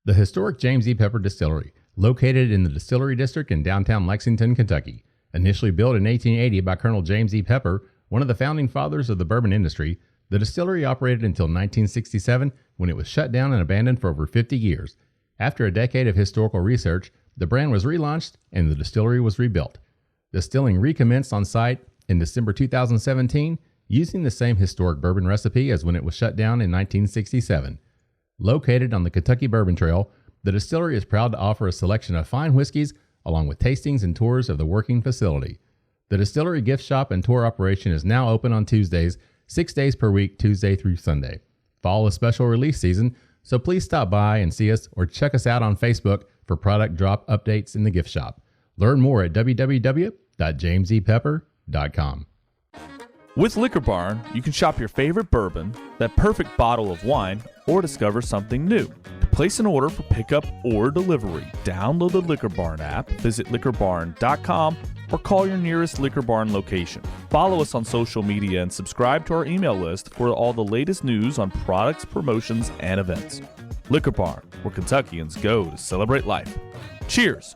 The historic James E. Pepper Distillery, located in the Distillery District in downtown Lexington, Kentucky. Initially built in 1880 by Colonel James E. Pepper, one of the founding fathers of the bourbon industry, the distillery operated until 1967 when it was shut down and abandoned for over 50 years. After a decade of historical research, the brand was relaunched and the distillery was rebuilt. Distilling recommenced on site in December 2017 using the same historic bourbon recipe as when it was shut down in 1967. Located on the Kentucky Bourbon Trail, the distillery is proud to offer a selection of fine whiskeys along with tastings and tours of the working facility. The distillery gift shop and tour operation is now open on Tuesdays, 6 days per week, Tuesday through Sunday. Fall is special release season, so please stop by and see us or check us out on Facebook for product drop updates in the gift shop. Learn more at www.jamesepepper.com. With Liquor Barn, you can shop your favorite bourbon, that perfect bottle of wine, or discover something new. To place an order for pickup or delivery, download the Liquor Barn app, visit liquorbarn.com, or call your nearest Liquor Barn location. Follow us on social media and subscribe to our email list for all the latest news on products, promotions, and events. Liquor Barn, where Kentuckians go to celebrate life. Cheers!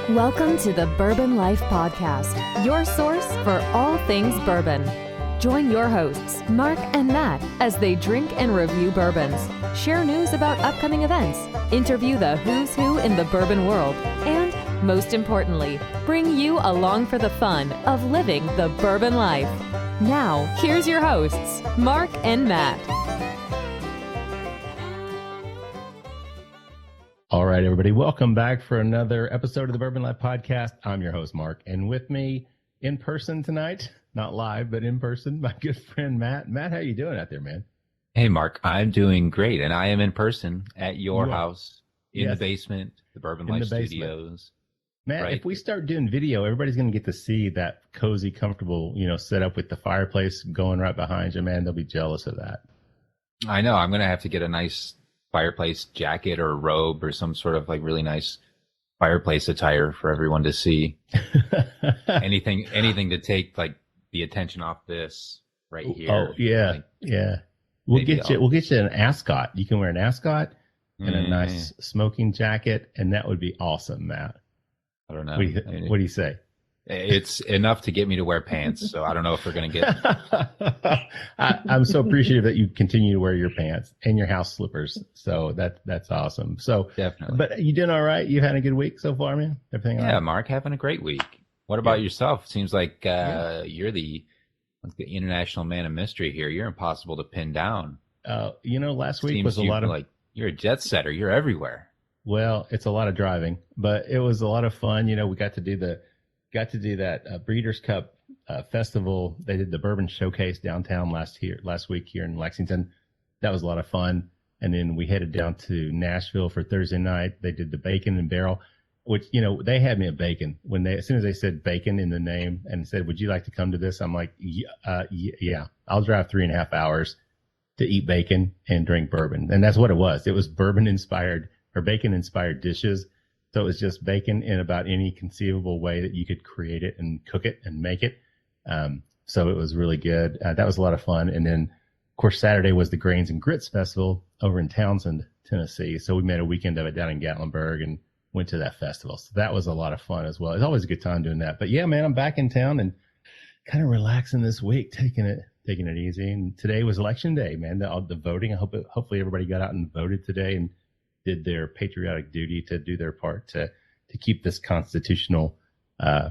Welcome to the Bourbon Life Podcast, your source for all things bourbon. Join your hosts, Mark and Matt, as they drink and review bourbons, share news about upcoming events, interview the who's who in the bourbon world, and, most importantly, bring you along for the fun of living the bourbon life. Now, here's your hosts, Mark and Matt. All right, everybody, welcome back for another episode of the Bourbon Life Podcast. I'm your host, Mark, and with me in person tonight, not live, but in person, my good friend, Matt. Matt, how you doing out there, man? Hey, Mark, I'm doing great, and I am in person at your house, in the basement, the Bourbon Life Studios. Matt, right? If we start doing video, everybody's going to get to see that cozy, comfortable, setup with the fireplace going right behind you, man. They'll be jealous of that. I know. I'm going to have to get a nice fireplace jacket or robe or some sort of like really nice fireplace attire for everyone to see. anything to take like the attention off this right here. Oh yeah, like, yeah. We'll get you an ascot. You can wear an ascot and a nice smoking jacket, and that would be awesome, Matt. I don't know. What do you say? It's enough to get me to wear pants, so I don't know if we're going to get... I'm so appreciative that you continue to wear your pants and your house slippers, so that's awesome. So definitely. But you doing all right? You had a good week so far, man? Everything all right? Yeah, Mark, having a great week. What about yourself? Seems like you're the international man of mystery here. You're impossible to pin down. Last week was a lot of... like you're a jet setter. You're everywhere. Well, it's a lot of driving, but it was a lot of fun. We got to do that Breeders' Cup festival. They did the bourbon showcase downtown last week here in Lexington. That was a lot of fun. And then we headed down to Nashville for Thursday night. They did the bacon and barrel, which, they had me at bacon as soon as they said bacon in the name and said, would you like to come to this? I'm like, yeah, I'll drive 3.5 hours to eat bacon and drink bourbon. And that's what it was. It was bourbon inspired or bacon inspired dishes. So it was just bacon in about any conceivable way that you could create it and cook it and make it. So it was really good. That was a lot of fun. And then, of course, Saturday was the Grains and Grits Festival over in Townsend, Tennessee. So we made a weekend of it down in Gatlinburg and went to that festival. So that was a lot of fun as well. It's always a good time doing that. But yeah, man, I'm back in town and kind of relaxing this week, taking it easy. And today was election day, man. The voting. Hopefully everybody got out and voted today and did their patriotic duty to do their part to keep this constitutional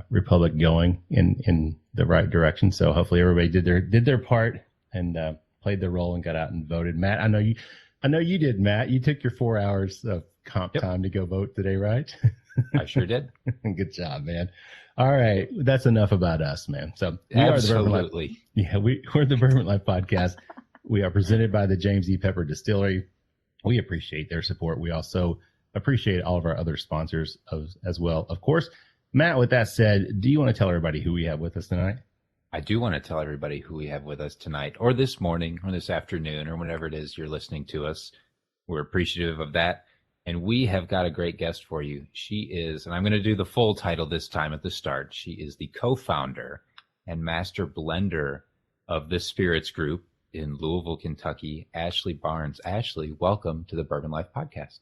republic going in the right direction. So hopefully everybody did their part and played their role and got out and voted. Matt, I know you did, Matt. You took your 4 hours of comp time to go vote today, right? I sure did. Good job, man. All right, that's enough about us, man. So we absolutely, we're the Bourbon Life Podcast. We are presented by the James E. Pepper Distillery. We appreciate their support. We also appreciate all of our other sponsors as well. Of course, Matt, with that said, do you want to tell everybody who we have with us tonight? I do want to tell everybody who we have with us tonight, or this morning, or this afternoon, or whenever it is you're listening to us. We're appreciative of that. And we have got a great guest for you. She is, and I'm going to do the full title this time at the start. She is the co-founder and master blender of the Spirits Group in Louisville, Kentucky, Ashley Barnes. Ashley, welcome to the Bourbon Life Podcast.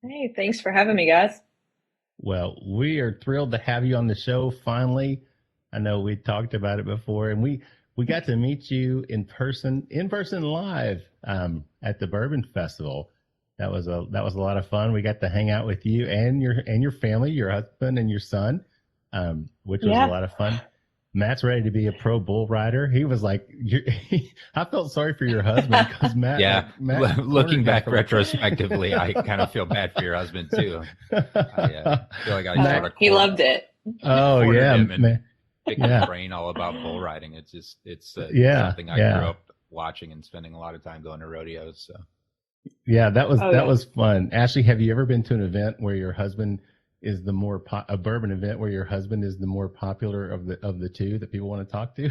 Hey, thanks for having me, guys. Well, we are thrilled to have you on the show finally. I know we talked about it before, and we got to meet you in person live at the Bourbon Festival. That was a lot of fun. We got to hang out with you and your family, your husband and your son, which was a lot of fun. Matt's ready to be a pro bull rider. He was like, I felt sorry for your husband because Matt. Yeah, looking back retrospectively, I kind of feel bad for your husband too. I feel like I sort of he loved it. Oh yeah, man. Picking his brain all about bull riding. It's something I grew up watching and spending a lot of time going to rodeos. So yeah, that was fun. Ashley, have you ever been to an event where your husband is the more a bourbon event where your husband is the more popular of the two that people want to talk to?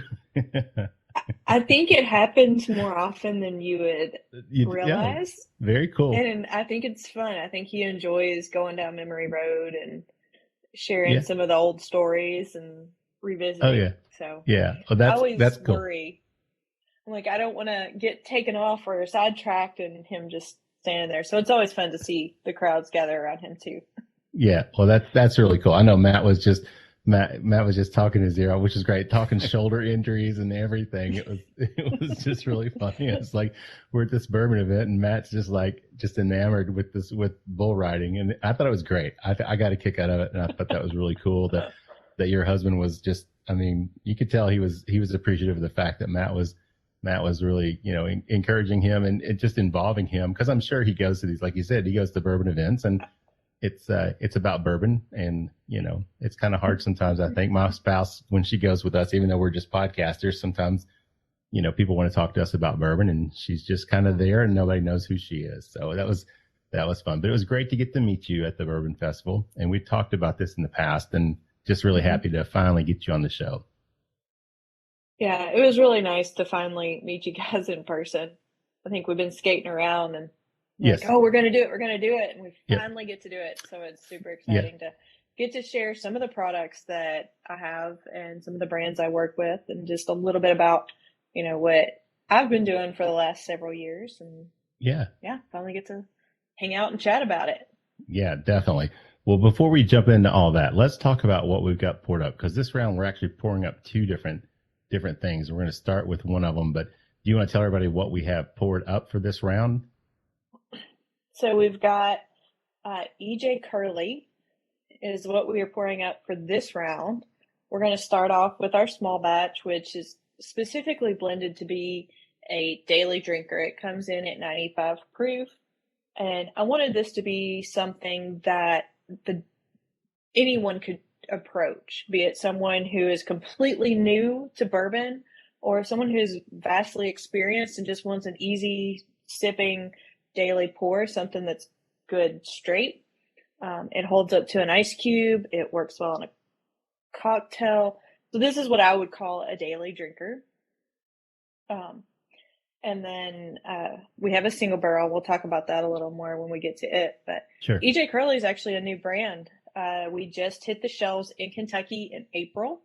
I think it happens more often than you would realize. Yeah, very cool. And I think it's fun. I think he enjoys going down memory road and sharing some of the old stories and revisiting. Oh yeah. So yeah. Well, I always that's cool. worry. I'm like, I don't want to get taken off or sidetracked and him just standing there. So it's always fun to see the crowds gather around him too. Yeah. Well, that's really cool. I know Matt was just talking his ear off, which is great, talking shoulder injuries and everything. It was just really funny. It's like we're at this bourbon event and Matt's just enamored with bull riding, and I thought it was great. I got a kick out of it, and I thought that was really cool that your husband was just. I mean, you could tell he was appreciative of the fact that Matt was really, encouraging him and just involving him, because I'm sure he goes to these, like you said, he goes to bourbon events and it's about bourbon, and it's kind of hard sometimes. I think my spouse, when she goes with us, even though we're just podcasters, sometimes people want to talk to us about bourbon, and she's just kind of there and nobody knows who she is. So that was fun, but it was great to get to meet you at the Bourbon Festival, and we talked about this in the past, and just really happy to finally get you on the show. Yeah, it was really nice to finally meet you guys in person. I think we've been skating around and yes. like, oh, we're going to do it. And we finally get to do it. So it's super exciting to get to share some of the products that I have and some of the brands I work with, and just a little bit about, what I've been doing for the last several years. And finally get to hang out and chat about it. Yeah, definitely. Well, before we jump into all that, let's talk about what we've got poured up, because this round we're actually pouring up two different things. We're going to start with one of them, but do you want to tell everybody what we have poured up for this round? So we've got EJ Curley is what we are pouring up for this round. We're going to start off with our small batch, which is specifically blended to be a daily drinker. It comes in at 95 proof. And I wanted this to be something that anyone could approach, be it someone who is completely new to bourbon or someone who's vastly experienced and just wants an easy sipping daily pour, something that's good straight. It holds up to an ice cube. It works well in a cocktail. So this is what I would call a daily drinker. And then we have a single barrel. We'll talk about that a little more when we get to it. But sure. EJ Curley is actually a new brand. We just hit the shelves in Kentucky in April.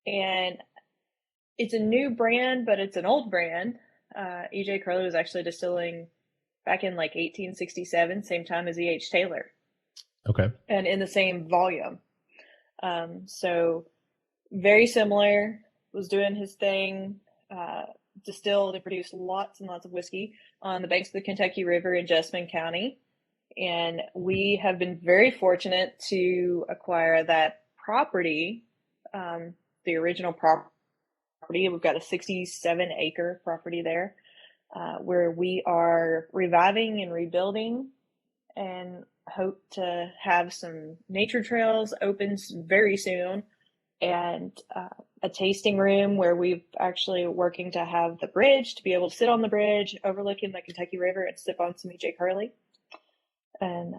And it's a new brand, but it's an old brand. EJ Curley was actually distilling back in 1867, same time as E.H. Taylor. Okay. And in the same volume. So very similar, was doing his thing, distilled and produced lots and lots of whiskey on the banks of the Kentucky River in Jessamine County. And we have been very fortunate to acquire that property, the original property. We've got a 67-acre property there, where we are reviving and rebuilding, and hope to have some nature trails open very soon, and a tasting room where we've actually working to have the bridge to be able to sit on the bridge overlooking the Kentucky River and sip on some EJ Curley. And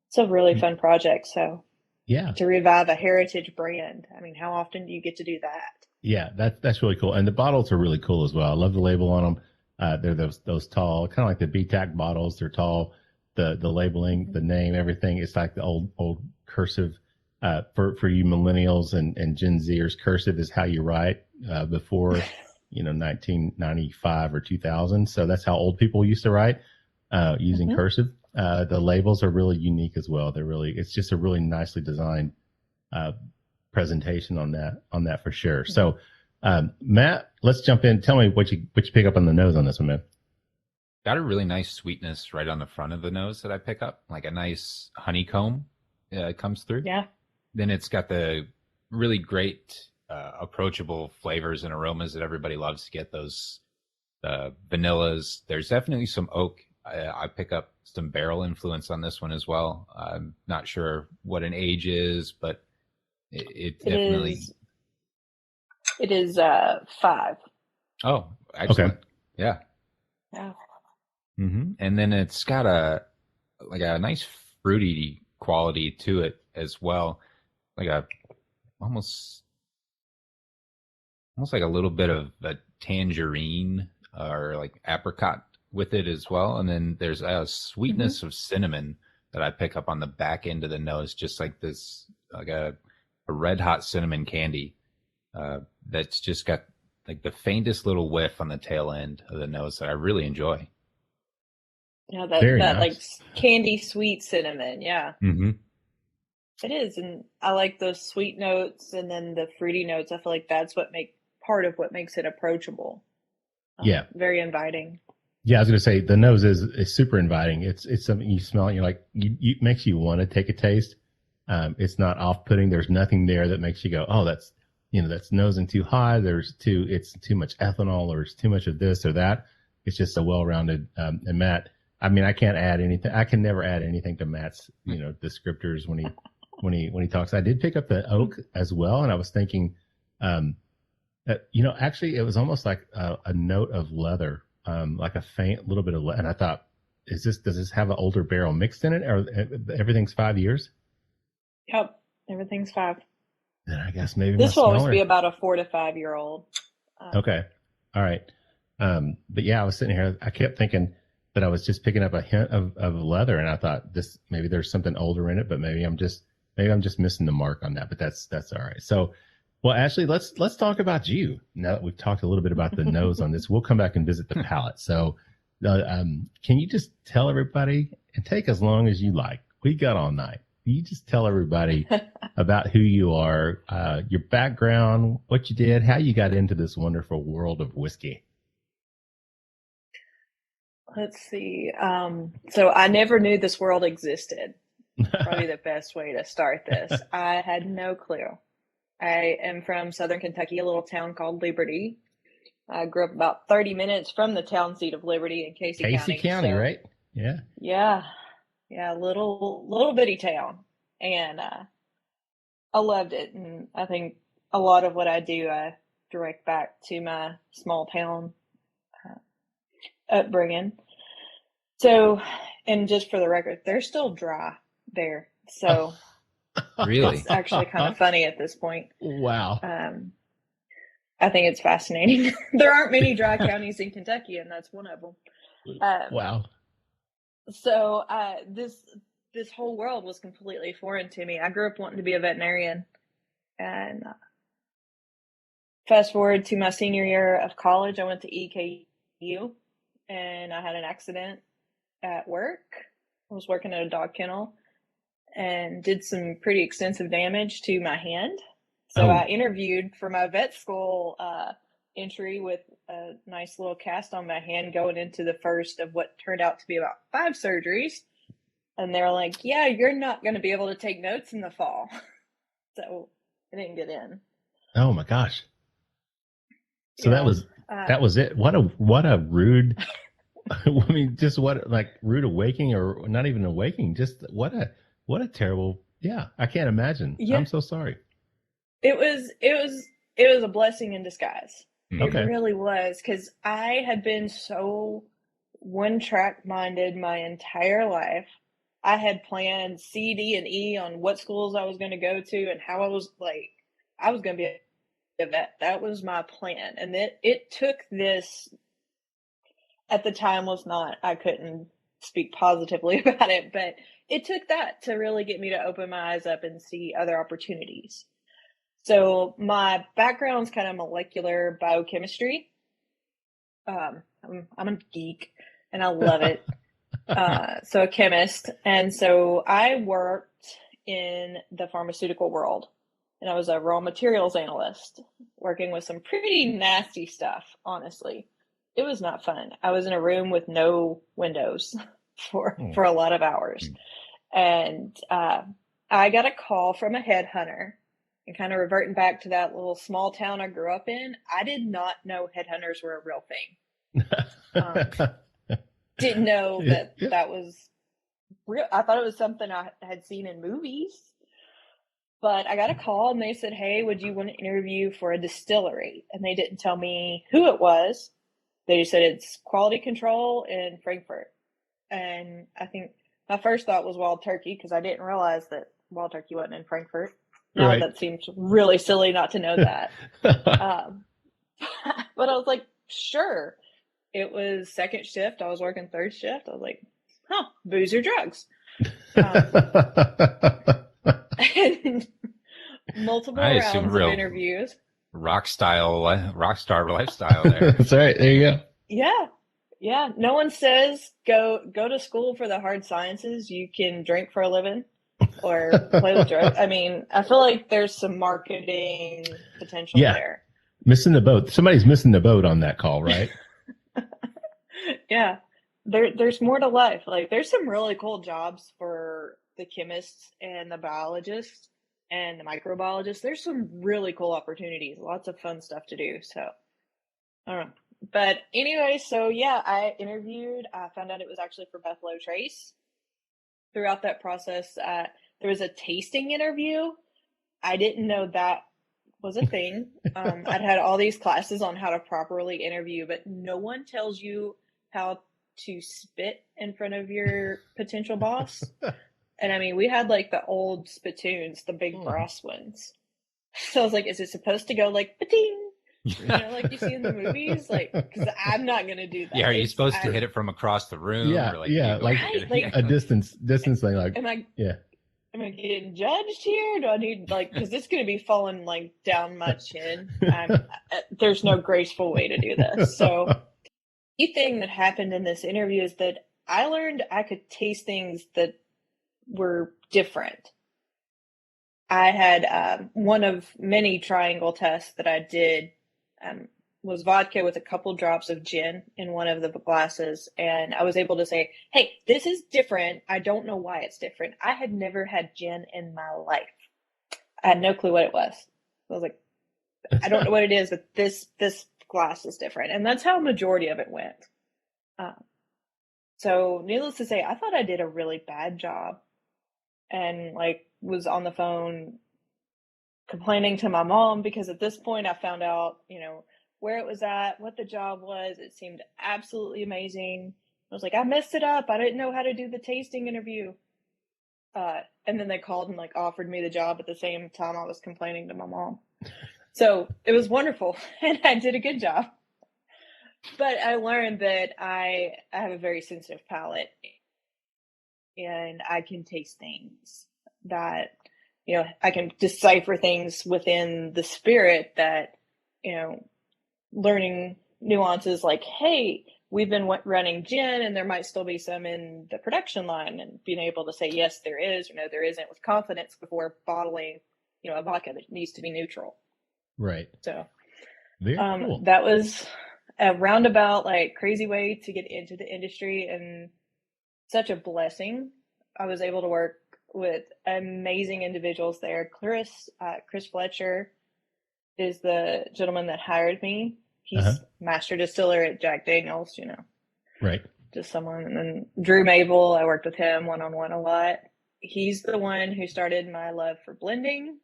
it's a really fun project. So to revive a heritage brand, I mean, how often do you get to do that? Yeah, that's really cool. And the bottles are really cool as well. I love the label on them. They're those tall, kind of like the BTAC bottles. They're tall, the labeling, the name, everything. It's like the old cursive. For you millennials and Gen Zers, cursive is how you write before 1995 or 2000. So that's how old people used to write using cursive. The labels are really unique as well. It's just a really nicely designed presentation on that for sure. So Matt, let's jump in. Tell me what you pick up on the nose on this one, man. Got a really nice sweetness right on the front of the nose that I pick up, like a nice honeycomb comes through. Yeah. Then it's got the really great approachable flavors and aromas that everybody loves to get, those vanillas. There's definitely some oak. I pick up some barrel influence on this one as well. I'm not sure what an age is, but it definitely... It is 5. Oh, excellent. Okay. Yeah. Yeah. And then it's got a nice fruity quality to it as well. Like almost like a little bit of a tangerine or like apricot with it as well. And then there's a sweetness of cinnamon that I pick up on the back end of the nose, just like this, like a red hot cinnamon candy that's just got like the faintest little whiff on the tail end of the nose that I really enjoy. Yeah, that nice. Like candy sweet cinnamon. Yeah. It is, and I like those sweet notes and then the fruity notes. I feel like that's part of what makes it approachable. Yeah, very inviting. Yeah, I was going to say the nose is super inviting. It's something you smell and you're like, you makes you want to take a taste. It's not off-putting. There's nothing there that makes you go, oh, that's nosing too high. It's too much ethanol, or it's too much of this or that. It's just a well-rounded. And Matt, I mean, I can't add anything. I can never add anything to Matt's descriptors when he talks. I did pick up the oak as well, and I was thinking, actually, it was almost like a note of leather, like a faint little bit of leather. And I thought, does this have an older barrel mixed in it, or everything's 5 years? Yep, everything's 5. Then I guess maybe this will always be about a 4 to 5 year old. Okay, all right. But yeah, I was sitting here. I kept thinking that I was just picking up a hint of leather, and I thought maybe there's something older in it, but maybe I'm just missing the mark on that. But that's all right. So, well, Ashley, let's talk about you. Now that we've talked a little bit about the nose on this, we'll come back and visit the palate. So, can you just tell everybody, and take as long as you like? We got all night. You just tell everybody about who you are, your background, what you did, how you got into this wonderful world of whiskey. Let's see. So I never knew this world existed. Probably the best way to start this. I had no clue. I am from Southern Kentucky, a little town called Liberty. I grew up about 30 minutes from the town seat of Liberty in Casey County. Casey County, so, right? Yeah. Yeah, little bitty town. And I loved it. And I think a lot of what I do, I direct back to my small town upbringing. So, and just for the record, they're still dry there. So really, it's actually kind of funny at this point. Wow. I think it's fascinating. There aren't many dry counties in Kentucky, and that's one of them. Wow. So this whole world was completely foreign to me. I grew up wanting to be a veterinarian, and fast forward to my senior year of college, I went to EKU, and I had an accident at work. I was working at a dog kennel and did some pretty extensive damage to my hand. So I interviewed for my vet school entry with a nice little cast on my hand going into the first of what turned out to be about 5 surgeries. And they're like, yeah, you're not going to be able to take notes in the fall. So I didn't get in. Oh my gosh. So yeah. that was it. What a rude, I mean, just rude awakening, or not even awakening. Just what a terrible, I can't imagine. Yeah. I'm so sorry. It was a blessing in disguise. Okay. It really was, because I had been so one-track minded my entire life. I had planned C, D, and E on what schools I was going to go to and how I was going to be a vet. That was my plan. And it took this, at the time was not, I couldn't speak positively about it, but it took that to really get me to open my eyes up and see other opportunities. So my background's kind of molecular biochemistry. I'm a geek and I love it. So a chemist. And so I worked in the pharmaceutical world, and I was a raw materials analyst working with some pretty nasty stuff. Honestly, it was not fun. I was in a room with no windows for a lot of hours. And, I got a call from a headhunter, and kind of reverting back to that little small town I grew up in. I did not know headhunters were a real thing. Didn't know that was real. I thought it was something I had seen in movies, but I got a call and they said, "Hey, would you want to interview for a distillery?" And they didn't tell me who it was. They just said it's quality control in Frankfurt. And I think my first thought was Wild Turkey, because I didn't realize that Wild Turkey wasn't in Frankfurt. Now Right. that seems really silly not to know that. But I was like, sure. It was second shift. I was working third shift. I was like, booze or drugs. And multiple rounds of interviews. Rock star lifestyle there. That's right. There you go. Yeah. Yeah. No one says go to school for the hard sciences. You can drink for a living or play with drugs. I mean, I feel like there's some marketing potential there. Missing the boat. Somebody's missing the boat on that call, right? Yeah. There's more to life. Like, there's some really cool jobs for the chemists and the biologists and the microbiologists. There's some really cool opportunities, lots of fun stuff to do. So I don't know. But anyway, so yeah, I interviewed. I found out it was actually for Buffalo Trace. Throughout that process, there was a tasting interview. I didn't know that was a thing. I'd had all these classes on how to properly interview, but no one tells you how to spit in front of your potential boss. And I mean, we had like the old spittoons, the big brass ones. So I was like, is it supposed to go like ba-ding? You know, like you see in the movies? Like, because I'm not going to do that. Yeah, are you supposed to hit it from across the room? Yeah, or like a distance thing. Like, am I getting judged here? Do I need, like, because it's going to be falling like down my chin. There's no graceful way to do this. So the thing that happened in this interview is that I learned I could taste things that were different. I had one of many triangle tests that I did was vodka with a couple drops of gin in one of the glasses. And I was able to say, hey, this is different. I don't know why it's different. I had never had gin in my life. I had no clue what it was. I was like, I don't know what it is, but this glass is different. And that's how a majority of it went. So needless to say, I thought I did a really bad job, and like was on the phone complaining to my mom, because at this point I found out, you know, where it was at, what the job was. It seemed absolutely amazing. I was like, I messed it up. I didn't know how to do the tasting interview. And then they called and like offered me the job at the same time I was complaining to my mom. So it was wonderful, and I did a good job. But I learned that I have a very sensitive palate, and I can taste things that, you know, I can decipher things within the spirit that, you know, learning nuances like, hey, we've been running gin and there might still be some in the production line, and being able to say, yes, there is, or no, there isn't, with confidence before bottling, you know, a vodka that needs to be neutral. Right. So very cool. That was a roundabout, like, crazy way to get into the industry, and such a blessing. I was able to work with amazing individuals there. Chris Fletcher is the gentleman that hired me. He's master distiller at Jack Daniel's, you know. Right. Just someone. And then Drew Mabel, I worked with him one-on-one a lot. He's the one who started my love for blending,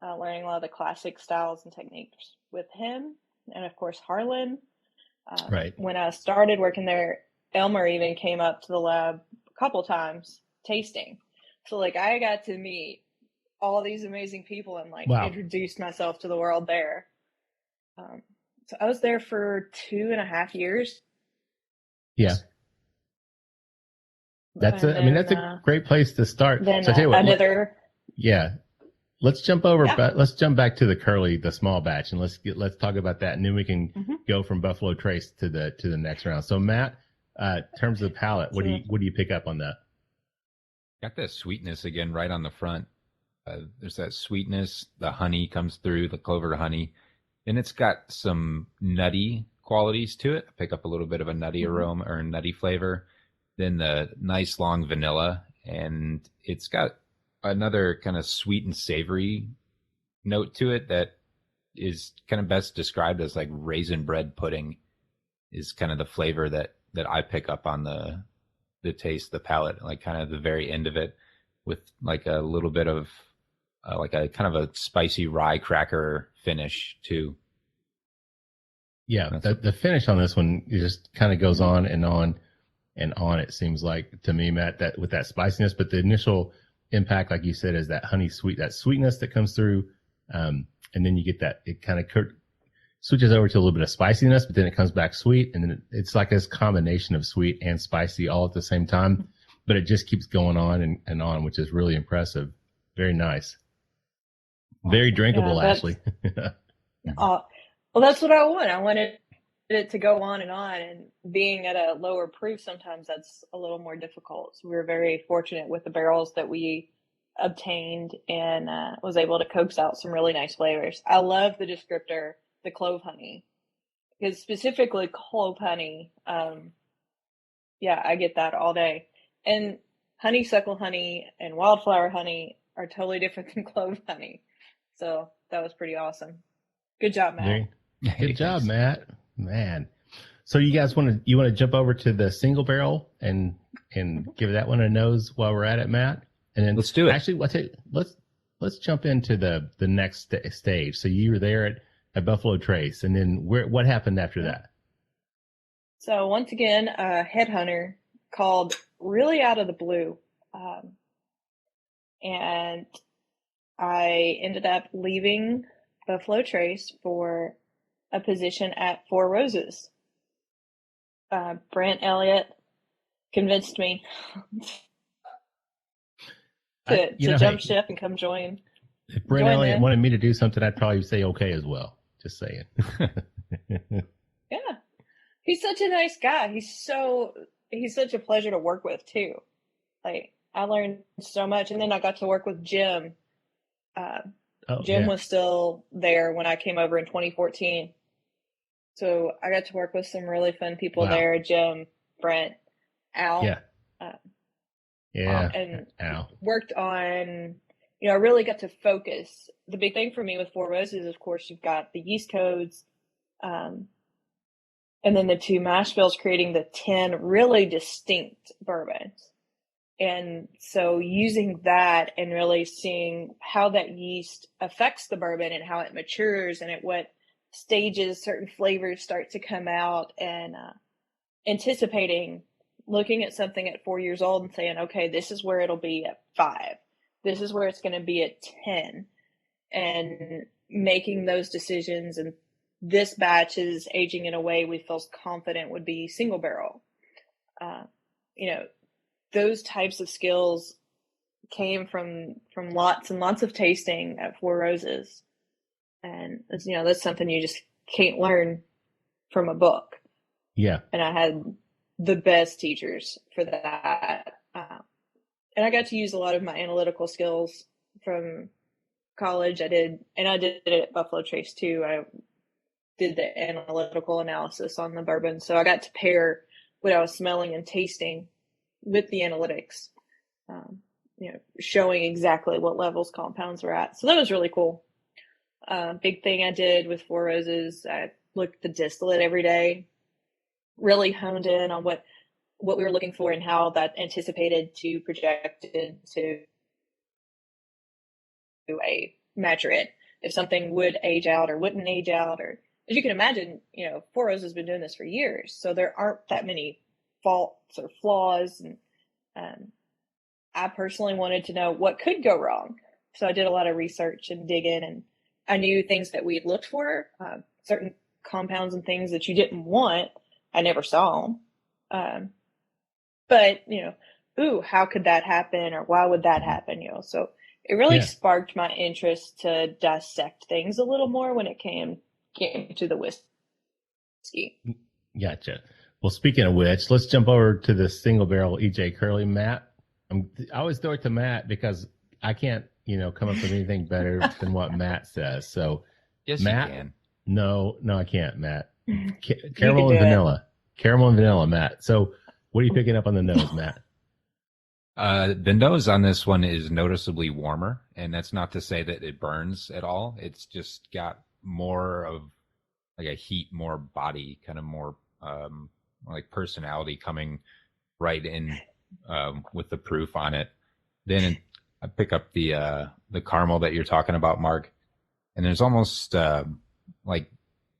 learning a lot of the classic styles and techniques with him. And of course, Harlan. Right. When I started working there, Elmer even came up to the lab a couple times tasting. So like, I got to meet all these amazing people and like introduced myself to the world there. So I was there for 2.5 years. Yeah. That's And I mean, then, that's a great place to start. then So I tell you what, another. yeah, let's jump over. Yeah. Let's jump back to the Curley, the small batch, and let's talk about that, and then we can Mhm. go from Buffalo Trace to the next round. So Matt, in terms of the palate, what do you pick up on that? Got that sweetness again right on the front. There's that sweetness. The honey comes through, the clover honey, and it's got some nutty qualities to it. I pick up a little bit of a nutty aroma or nutty flavor. Then the nice long vanilla, and it's got another kind of sweet and savory note to it that is kind of best described as like raisin bread pudding is kind of the flavor that I pick up on the taste, the palate, like kind of the very end of it with like a little bit of like a kind of a spicy rye cracker finish too. Yeah, the finish on this one just kind of goes on and on and on. It seems like to me, Matt, that with that spiciness, but the initial impact, like you said, is that honey that sweetness that comes through, and then you get that it kind of switches over to a little bit of spiciness, but then it comes back sweet, and then it's like this combination of sweet and spicy all at the same time. But it just keeps going on and on, which is really impressive. Very nice, very drinkable, Ashley. Well, that's what I want. I wanted it to go on, and being at a lower proof, sometimes that's a little more difficult. So we were very fortunate with the barrels that we obtained and was able to coax out some really nice flavors. I love the descriptor, the clove honey, because specifically clove honey. Yeah, I get that all day. And honeysuckle honey and wildflower honey are totally different than clove honey. So that was pretty awesome. Good job, Matt. Good job, Matt. Man. So you guys want to jump over to the single barrel and give that one a nose while we're at it, Matt? And then let's do it. Actually, let's jump into the next stage. So you were there at Buffalo Trace, and then what happened after that? So once again, a headhunter called really out of the blue. And I ended up leaving Buffalo Trace for a position at Four Roses. Brent Elliott convinced me to jump ship and come join. If Brent Elliott wanted me to do something, I'd probably say okay as well. Just saying. Yeah. He's such a nice guy. He's such a pleasure to work with too. Like, I learned so much. And then I got to work with Jim. Jim was still there when I came over in 2014. So I got to work with some really fun people there. Jim, Brent, Al. And Al. Worked on, I really got to focus. The big thing for me with Four Roses, of course, you've got the yeast codes, and then the two mash bills creating the 10 really distinct bourbons. And so using that and really seeing how that yeast affects the bourbon and how it matures and at what stages certain flavors start to come out, and anticipating looking at something at 4 years old and saying, okay, this is where it'll be at 5. This is where it's going to be at 10, and making those decisions. And this batch is aging in a way we feel confident would be single barrel. Those types of skills came from lots and lots of tasting at Four Roses. And that's something you just can't learn from a book. Yeah. And I had the best teachers for that. And I got to use a lot of my analytical skills from college. I did it at Buffalo Trace too. I did the analytical analysis on the bourbon. So I got to pair what I was smelling and tasting with the analytics, showing exactly what levels compounds were at. So that was really cool. Big thing I did with Four Roses, I looked at the distillate every day, really honed in on what we were looking for and how that anticipated to project into a maturate. If something would age out or wouldn't age out, or as you can imagine, Four Roses has been doing this for years, so there aren't that many faults or flaws. And I personally wanted to know what could go wrong. So I did a lot of research and digging, and I knew things that we had looked for, certain compounds and things that you didn't want. I never saw them. But, ooh, how could that happen? Or why would that happen? So it really Yeah. sparked my interest to dissect things a little more when it came to the whiskey. Gotcha. Well, speaking of which, let's jump over to the single barrel EJ Curley. Matt, I always throw it to Matt because I can't, come up with anything better than what Matt says. So, Yes, Matt, you can. no, I can't, Matt. You Caramel can and do it. vanilla. Caramel and vanilla, Matt. So, what are you picking up on the nose, Matt? The nose on this one is noticeably warmer, and that's not to say that it burns at all. It's just got more of like a heat, more body, kind of more like personality coming right in with the proof on it. Then I pick up the caramel that you're talking about, Mark, and there's almost like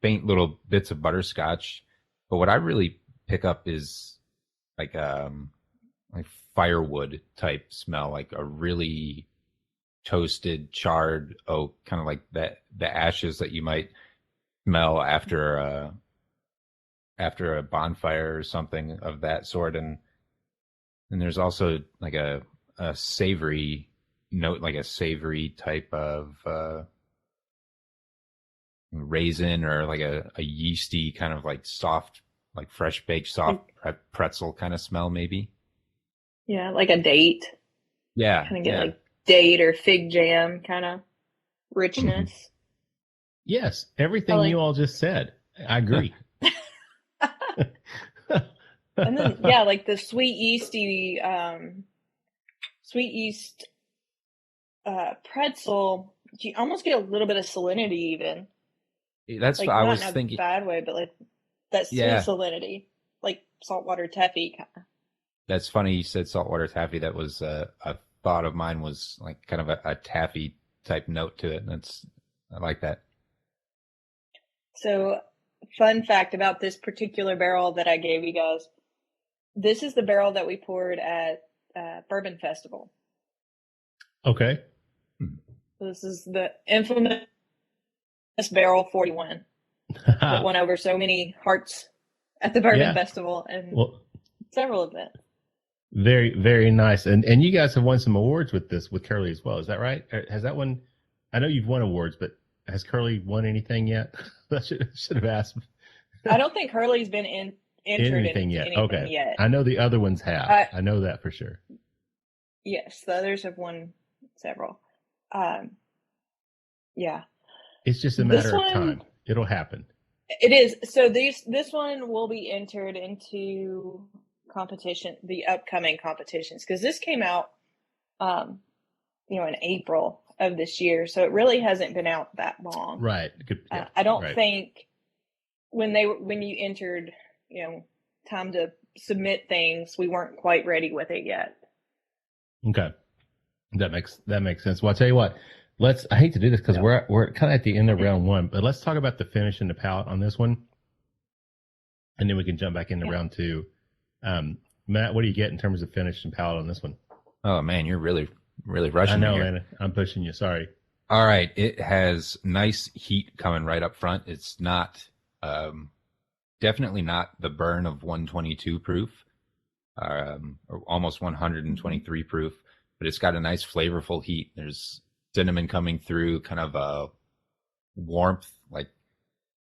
faint little bits of butterscotch. But what I really pick up is like firewood type smell, like a really toasted, charred oak, kind of like the ashes that you might smell after a bonfire or something of that sort. And there's also like a savory note, like a savory type of raisin, or like a yeasty kind of like soft, like fresh baked soft pretzel kind of smell maybe. Yeah, like a date. Yeah. Kind of get like date or fig jam kind of richness. Yes, everything you all just said. I agree. And then, yeah, like the sweet yeast pretzel, you almost get a little bit of salinity even. That's Like, what I not was in a thinking. bad way, but like that sweet salinity, like saltwater taffy kind of. That's funny you said saltwater taffy. That was a thought of mine, was like kind of a taffy type note to it. And I like that. So, fun fact about this particular barrel that I gave you guys. This is the barrel that we poured at Bourbon Festival. Okay. This is the infamous barrel 41 that won over so many hearts at the Bourbon Festival and several events. Very, very nice. And you guys have won some awards with Curley as well. Is that right? Has that one? I know you've won awards, but has Curley won anything yet? I should have asked. I don't think Curley's been entered anything into yet. anything Okay. yet. I know the other ones have. I know that for sure. Yes, the others have won several. Yeah. It's just a matter of time. It'll happen. It is. So this one will be entered into competition, the upcoming competitions, because this came out, in April of this year. So it really hasn't been out that long. Right. Good. Yeah, I don't think when you entered, time to submit things, we weren't quite ready with it yet. Okay. That makes sense. Well, I'll tell you what, I hate to do this because we're kind of at the end of round one, but let's talk about the finish and the palate on this one. And then we can jump back into round two. Matt, what do you get in terms of finish and palate on this one? Oh man, you're really, really rushing. I know, here. man. I'm pushing you. Sorry. All right. It has nice heat coming right up front. It's not, definitely not the burn of 122 proof, or almost 123 proof, but it's got a nice flavorful heat. There's cinnamon coming through, kind of a warmth, like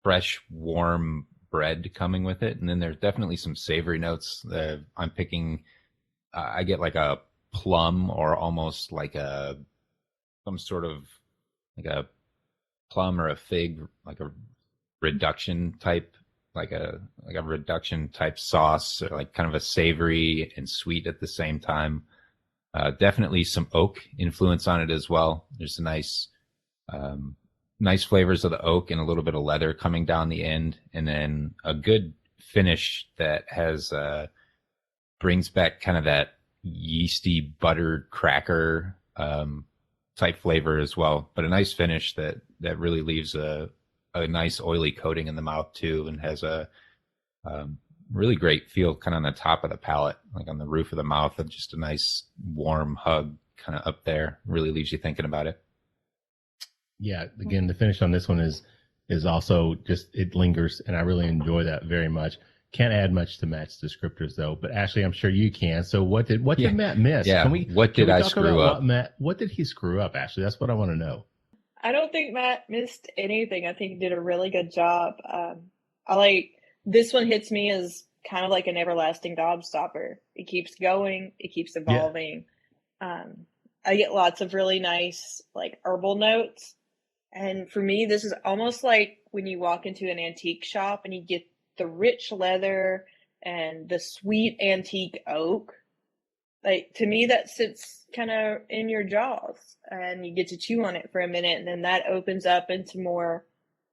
fresh, warm bread coming with it. And then there's definitely some savory notes. I'm picking, I get like a plum, or almost like some sort of like a plum or a fig, like a reduction type, like a reduction type sauce, or like kind of a savory and sweet at the same time. Definitely some oak influence on it as well. There's a nice flavors of the oak and a little bit of leather coming down the end, and then a good finish that has brings back kind of that yeasty buttered cracker type flavor as well. But a nice finish that really leaves a nice oily coating in the mouth too, and has a really great feel kind of on the top of the palate, like on the roof of the mouth, and just a nice warm hug kind of up there. Really leaves you thinking about it. Yeah. Again, the finish on this one is also just, it lingers, and I really enjoy that very much. Can't add much to Matt's descriptors though, but Ashley, I'm sure you can. So what did Matt miss? Yeah. What did I screw up? What did he screw up, Ashley? That's what I want to know. I don't think Matt missed anything. I think he did a really good job. I like this one hits me as kind of like an everlasting gobstopper. It keeps going. It keeps evolving. Yeah. I get lots of really nice like herbal notes. And for me, this is almost like when you walk into an antique shop and you get the rich leather and the sweet antique oak. Like, to me, that sits kind of in your jaws and you get to chew on it for a minute. And then that opens up into more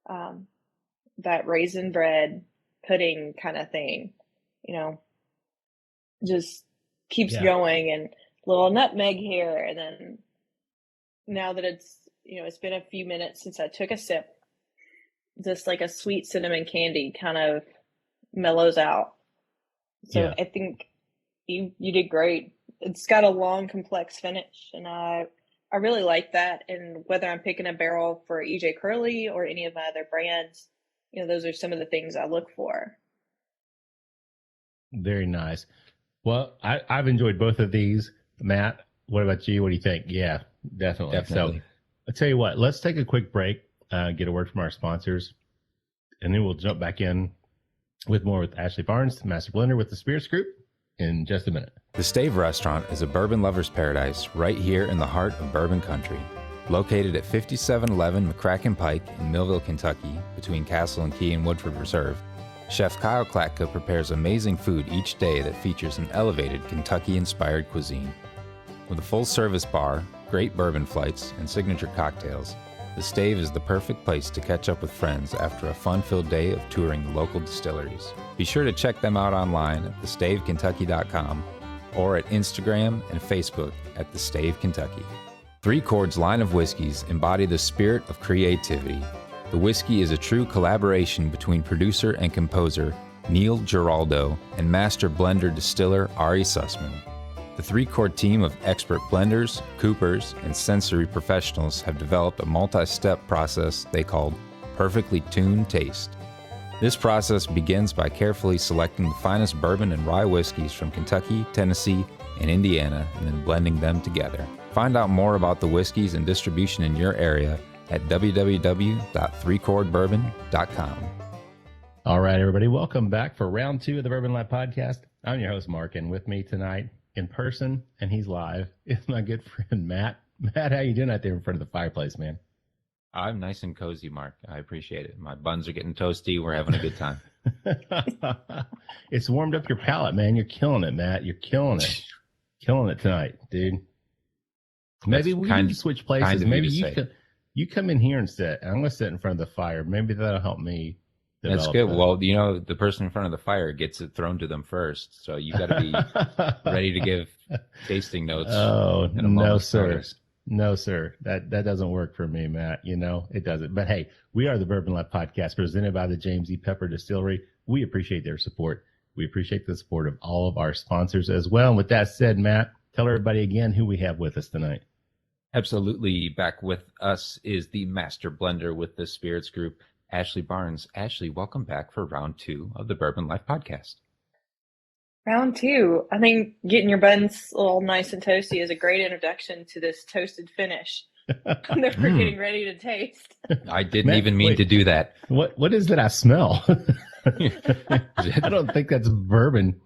that raisin bread pudding kind of thing, just keeps going, and little nutmeg here. And then now that it's, it's been a few minutes since I took a sip, just like a sweet cinnamon candy kind of mellows out. So I think you did great. It's got a long, complex finish, and I really like that. And whether I'm picking a barrel for EJ Curley or any of my other brands, those are some of the things I look for. Very nice. Well, I've enjoyed both of these. Matt, what about you? What do you think? Yeah, definitely. So I'll tell you what, let's take a quick break, get a word from our sponsors, and then we'll jump back in with more with Ashley Barnes, Master Blender with the Spirits Group, in just a minute. The Stave Restaurant is a bourbon lover's paradise right here in the heart of bourbon country. Located at 5711 McCracken Pike in Millville, Kentucky, between Castle and Key and Woodford Reserve, Chef Kyle Klatka prepares amazing food each day that features an elevated Kentucky-inspired cuisine. With a full-service bar, great bourbon flights, and signature cocktails, the Stave is the perfect place to catch up with friends after a fun-filled day of touring the local distilleries. Be sure to check them out online at thestavekentucky.com or at Instagram and Facebook at The Stave Kentucky. Three Chord's line of whiskeys embody the spirit of creativity. The whiskey is a true collaboration between producer and composer Neil Giraldo and master blender distiller Ari Sussman. The Three Chord team of expert blenders, coopers, and sensory professionals have developed a multi-step process they called Perfectly Tuned Taste. This process begins by carefully selecting the finest bourbon and rye whiskeys from Kentucky, Tennessee, and Indiana, and then blending them together. Find out more about the whiskeys and distribution in your area at www.threechordbourbon.com. All right, everybody, welcome back for round 2 of the Bourbon Life Podcast. I'm your host, Mark, and with me tonight in person, and he's live, is my good friend, Matt. Matt, how you doing out there in front of the fireplace, man? I'm nice and cozy, Mark. I appreciate it. My buns are getting toasty. We're having a good time. It's warmed up your palate, man. You're killing it, Matt. You're killing it. Killing it tonight, dude. Maybe we need to switch places. Maybe you come in here and sit, and I'm going to sit in front of the fire. Maybe that'll help me. That's good. Well, the person in front of the fire gets it thrown to them first. So you got to be ready to give tasting notes. Oh, no, sir. Notice. No, sir. That doesn't work for me, Matt. It doesn't. But hey, we are the Bourbon Life Podcast presented by the James E. Pepper Distillery. We appreciate their support. We appreciate the support of all of our sponsors as well. And with that said, Matt, tell everybody again who we have with us tonight. Absolutely. Back with us is the master blender with the Spirits Group, Ashley Barnes. Ashley, welcome back for round 2 of the Bourbon Life Podcast. Round 2. I think getting your buns all nice and toasty is a great introduction to this toasted finish that we're getting ready to taste. I didn't even mean to do that. What is that I smell? I don't think that's bourbon.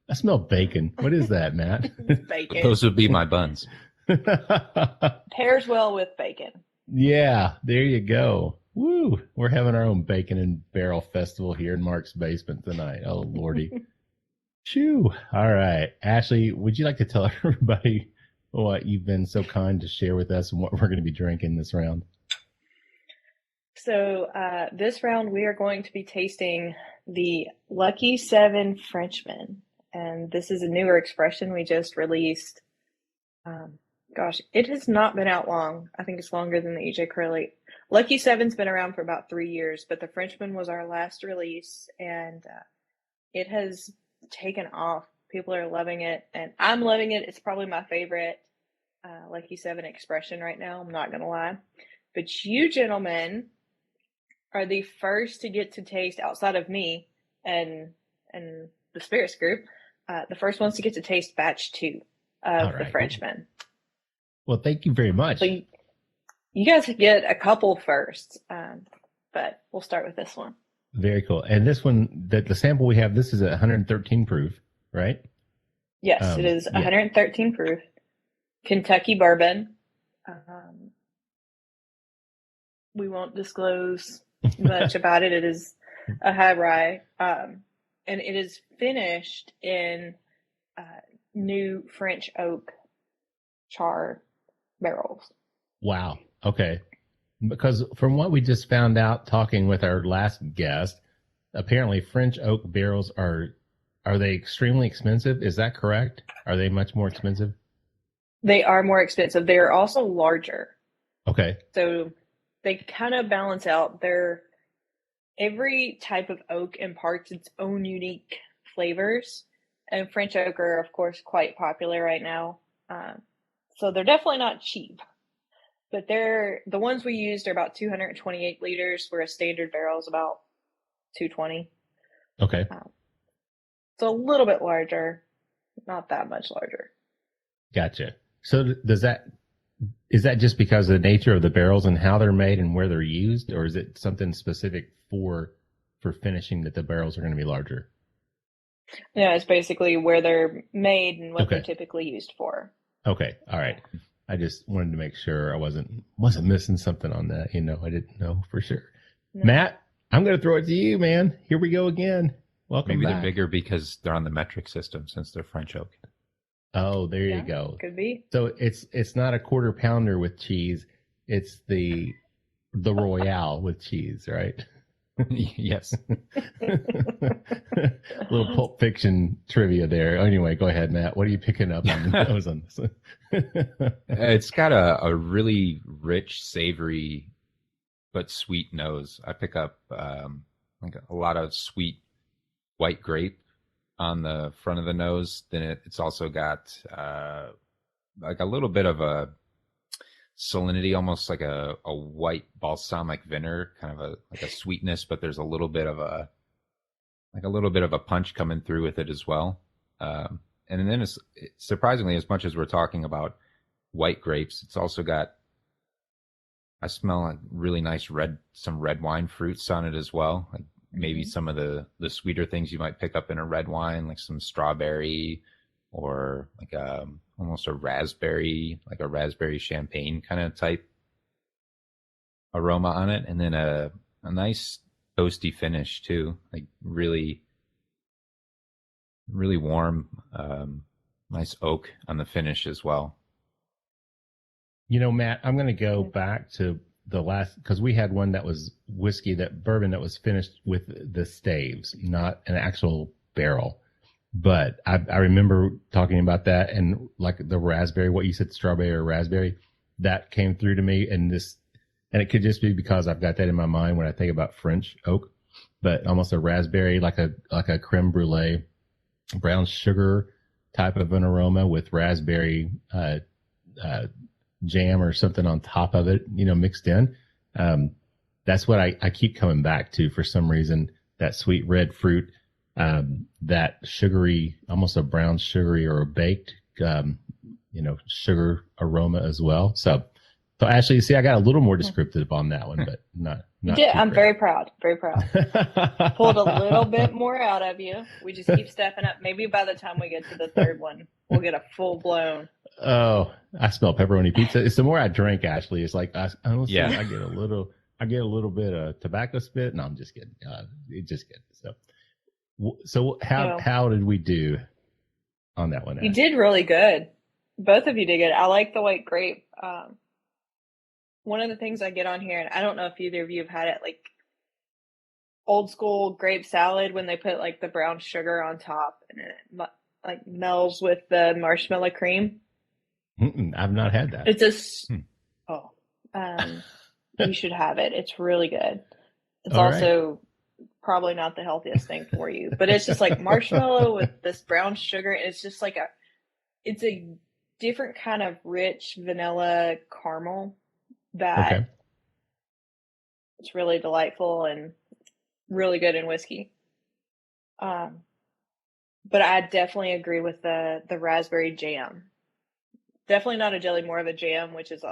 I smell bacon. What is that, Matt? Bacon. Those would be my buns. Pairs well with bacon. Yeah, there you go. Woo! We're having our own bacon and barrel festival here in Mark's basement tonight. Oh, Lordy. Shoo. All right. Ashley, would you like to tell everybody what you've been so kind to share with us and what we're going to be drinking this round? So this round, we are going to be tasting the Lucky Seven Frenchman. And this is a newer expression we just released. It has not been out long. I think it's longer than the EJ Curley. Lucky Seven's been around for about 3 years, but the Frenchman was our last release, and it has taken off. People are loving it, and I'm loving it. It's probably my favorite Lucky Seven expression right now. I'm not going to lie. But you gentlemen are the first to get to taste, outside of me and and the spirits group, the first ones to get to taste batch 2 of the Frenchman. Well, thank you very much. So you guys get a couple first, but we'll start with this one. Very cool. And this one, the sample we have, this is 113 proof, right? Yes, it is 113 proof. Kentucky bourbon. We won't disclose much about it. It is a high rye. And it is finished in new French oak char barrels. Wow. Okay. Because from what we just found out talking with our last guest, apparently French oak barrels are they extremely expensive? Is that correct? Are they much more expensive? They are more expensive. They are also larger. Okay. So they kind of balance out. Every type of oak imparts its own unique flavors. And French oak are, of course, quite popular right now. So they're definitely not cheap. But the ones we used are about 228 liters, where a standard barrel is about 220. Okay. So a little bit larger, not that much larger. Gotcha. So is that just because of the nature of the barrels and how they're made and where they're used, or is it something specific for finishing that the barrels are going to be larger? Yeah, it's basically where they're made and what they're typically used for. Okay. All right. I just wanted to make sure I wasn't missing something on that. I didn't know for sure. No. Matt, I'm going to throw it to you, man. Here we go again. Welcome Maybe back. They're bigger because they're on the metric system since they're French oak. Oh, there you go. Could be. So it's not a quarter pounder with cheese. It's the Royale with cheese, right? Yes. Little Pulp Fiction trivia there. Anyway, go ahead, Matt. What are you picking up on the nose on this? It's got a really rich, savory, but sweet nose. I pick up like a lot of sweet white grape on the front of the nose. Then it's also got like a little bit of a salinity, almost like a white balsamic vinegar, kind of like a sweetness, but there's a little bit of a punch coming through with it as well. And then it's surprisingly, as much as we're talking about white grapes, it's also got, I smell like really nice some red wine fruits on it as well. Like maybe some of the sweeter things you might pick up in a red wine, like some strawberry or like almost a raspberry champagne kind of type aroma on it. And then a nice toasty finish too, like really, really warm, nice oak on the finish as well. Matt, I'm going to go back to the last, because we had one that was bourbon that was finished with the staves, not an actual barrel. But I remember talking about that, and like the raspberry, what you said, strawberry or raspberry, that came through to me, and it could just be because I've got that in my mind when I think about French oak, but almost a raspberry, like a creme brulee, brown sugar type of an aroma with raspberry jam or something on top of it, mixed in. That's what I keep coming back to for some reason, that sweet red fruit. That sugary, almost a brown sugary or a baked, sugar aroma as well. So actually, see, I got a little more descriptive on that one, but not. Yeah, I'm very proud. Very proud. Pulled a little bit more out of you. We just keep stepping up. Maybe by the time we get to the third one, we'll get a full blown. Oh, I smell pepperoni pizza. It's the more I drink, Ashley. It's like I get a little bit of tobacco spit. No, I'm just kidding. Just kidding. So how did we do on that one? You did really good. Both of you did good. I like the white grape. One of the things I get on here, and I don't know if either of you have had it, like old school grape salad when they put like the brown sugar on top and it like melds with the marshmallow cream. I've not had that. It's you should have it. It's really good. It's also probably not the healthiest thing for you, but it's just like marshmallow with this brown sugar. It's just like it's a different kind of rich vanilla caramel that it's really delightful and really good in whiskey. But I definitely agree with the raspberry jam. Definitely not a jelly, more of a jam, which is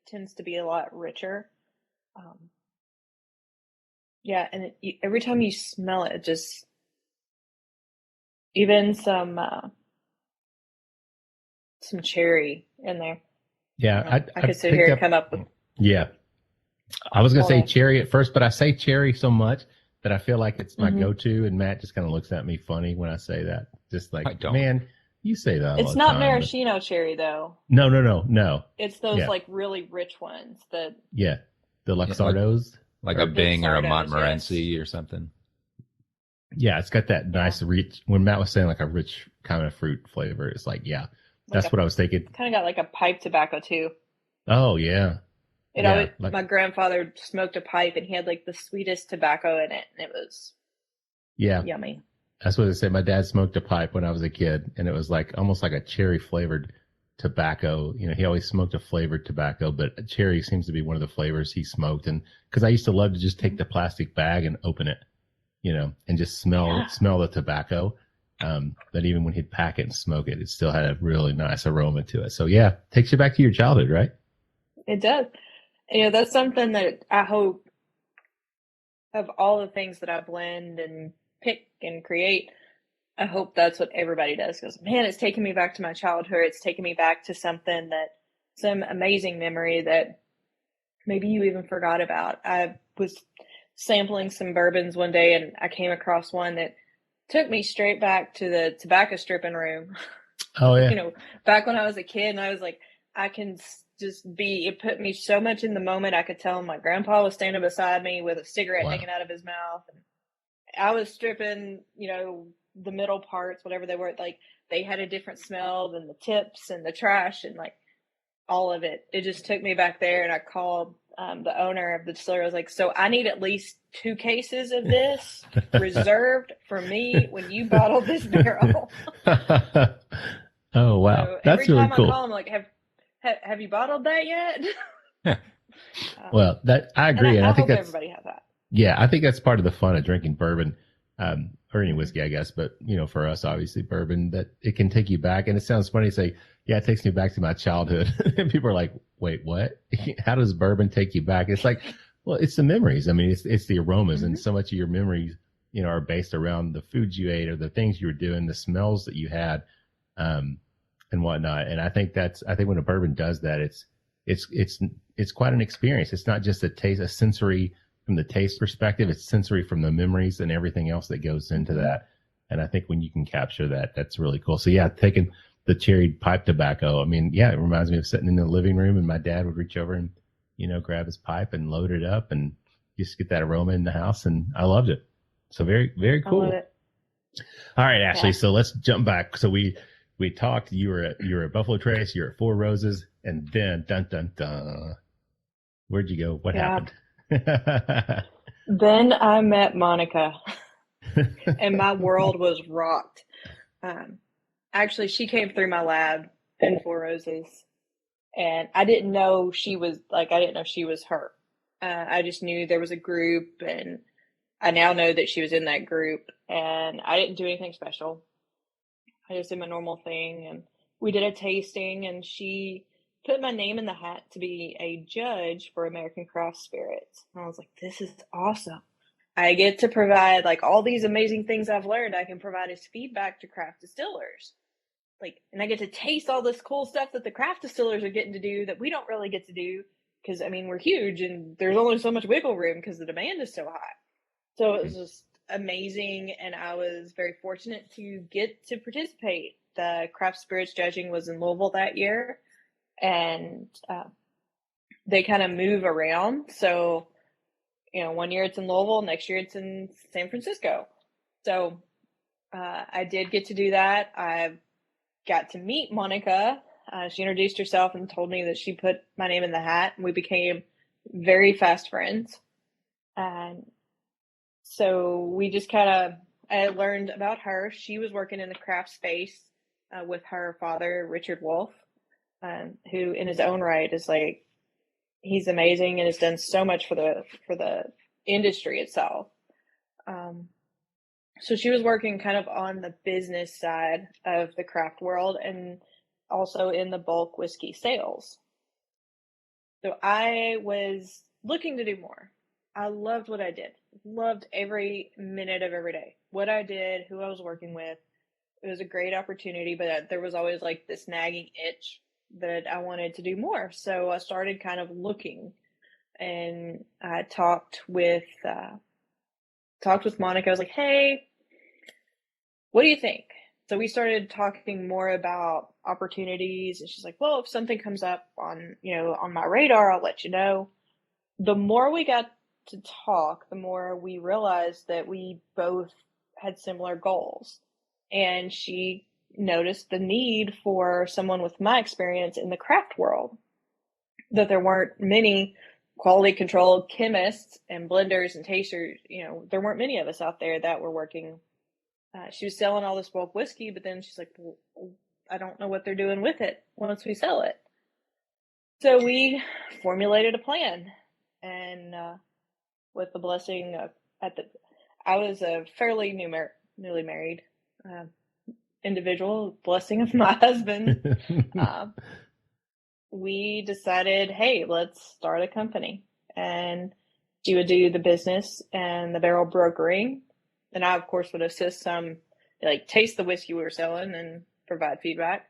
tends to be a lot richer. Um, yeah, and every time you smell it, just even some cherry in there. Yeah, I could sit picked here and up. come up with Yeah, I was gonna all say that. cherry at first, but I say cherry so much that I feel like it's my Mhm. go-to, and Matt just kind of looks at me funny when I say that. Just I like, don't. man, you say that all It's the not time. But maraschino cherry though. no. It's those Yeah, like really rich ones that yeah, the Yeah, Luxardos. like or- a Bing or a Sardos, Montmorency or something. Yeah, it's got that Yeah. nice rich. When Matt was saying like a rich kind of fruit flavor, it's like, yeah, that's what I was thinking. kind of got like a pipe tobacco too. Oh yeah, It yeah, always, like my grandfather smoked a pipe and he had like the sweetest tobacco in it, and it was yeah. yummy. That's what I said. My dad smoked a pipe when I was a kid, and it was like almost like a cherry flavored tobacco. You know, he always smoked a flavored tobacco, but cherry seems to be one of the flavors he smoked. And because I used to love to just take the plastic bag and open it, you know, and just smell the tobacco. But even when he'd pack it and smoke it, it still had a really nice aroma to it. So yeah, takes you back to your childhood, right? It does. You know, that's something that I hope, of all the things that I blend and pick and create, I hope that's what everybody does. Because man, it's taking me back to my childhood. It's taking me back to some amazing memory that maybe you even forgot about. I was sampling some bourbons one day and I came across one that took me straight back to the tobacco stripping room. Oh yeah, You know, back when I was a kid, and I was like, I can it put me so much in the moment. I could tell my grandpa was standing beside me with a cigarette wow, hanging out of his mouth. And I was stripping, you know, the middle parts, whatever they were. Like, they had a different smell than the tips and the trash and like all of it. It just took me back there, and I called the owner of the distillery. I was like, so I need at least 2 cases of this reserved for me when you bottle this barrel. Oh wow, So that's every really time I cool. call him, like, have you bottled that yet? Well, that I agree, and I I think hope that's everybody has that. yeah, I think that's part of the fun of drinking bourbon, or any whiskey, I guess. But you know, for us, obviously, bourbon, that it can take you back. And it sounds funny to say, yeah, it takes me back to my childhood. And people are like, wait, what? How does bourbon take you back? It's like, well, it's the memories. I mean, it's the aromas, and so much of your memories, you know, are based around the foods you ate or the things you were doing, the smells that you had, and whatnot. And I think when a bourbon does that, it's quite an experience. It's not just a sensory from the taste perspective. It's sensory from the memories and everything else that goes into that. And I think when you can capture that, that's really cool. So yeah, taking the cherry pipe tobacco. I mean, yeah, it reminds me of sitting in the living room and my dad would reach over and, you know, grab his pipe and load it up and just get that aroma in the house. And I loved it. So very, very I cool. love it. All right, Ashley. Yeah. So let's jump back. So we talked, you were at Buffalo Trace, you're at Four Roses, and then dun, dun, dun. Where'd you go? What happened? Then I met Monica, and my world was rocked. Actually, she came through my lab in Four Roses, and I didn't know she was her. I just knew there was a group, and I now know that she was in that group, and I didn't do anything special. I just did my normal thing, and we did a tasting, and she put my name in the hat to be a judge for American Craft Spirits. And I was like, this is awesome. I get to provide like all these amazing things I've learned. I can provide as feedback to craft distillers. Like, and I get to taste all this cool stuff that the craft distillers are getting to do that we don't really get to do. Cause I mean, we're huge and there's only so much wiggle room because the demand is so high. So it was just amazing. And I was very fortunate to get to participate. The craft spirits judging was in Louisville that year. And they kind of move around. So, you know, one year it's in Louisville, next year it's in San Francisco. So I did get to do that. I got to meet Monica. She introduced herself and told me that she put my name in the hat, and we became very fast friends. And so we just I learned about her. She was working in the craft space with her father, Richard Wolf. Who in his own right is like, he's amazing and has done so much for the industry itself. So she was working kind of on the business side of the craft world and also in the bulk whiskey sales. So I was looking to do more. I loved what I did. Loved every minute of every day. What I did, who I was working with. It was a great opportunity, but there was always like this nagging itch that I wanted to do more. So I started kind of looking, and I talked with Monica. I was like, "Hey, what do you think?" So we started talking more about opportunities, and she's like, "Well, if something comes up on my radar, I'll let you know." The more we got to talk, the more we realized that we both had similar goals. And she noticed the need for someone with my experience in the craft world, that there weren't many quality control chemists and blenders and tasters. There weren't many of us out there that were working. She was selling all this bulk whiskey, but then she's like, well, I don't know what they're doing with it once we sell it. So we formulated a plan, and with the blessing of, I was a fairly newly married individual, blessing of my husband. We decided, hey, let's start a company, and she would do the business and the barrel brokering, and I of course would assist some, like taste the whiskey we were selling and provide feedback.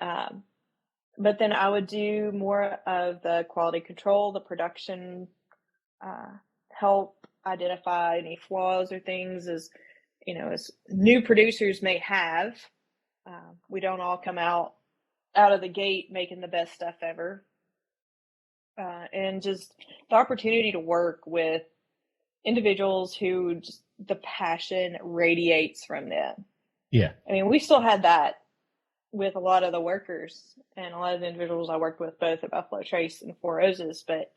But then I would do more of the quality control, the production, help identify any flaws or things as new producers may have. We don't all come out of the gate making the best stuff ever. And just the opportunity to work with individuals who just the passion radiates from them. Yeah. I mean, we still had that with a lot of the workers and a lot of the individuals I worked with, both at Buffalo Trace and Four Roses, but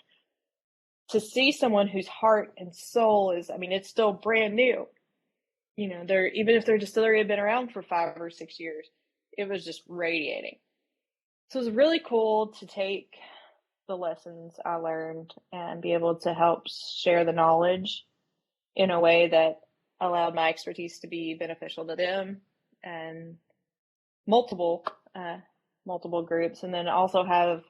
to see someone whose heart and soul is, it's still brand new. Even if their distillery had been around for 5 or 6 years, it was just radiating. So it was really cool to take the lessons I learned and be able to help share the knowledge in a way that allowed my expertise to be beneficial to them and multiple groups, and then also have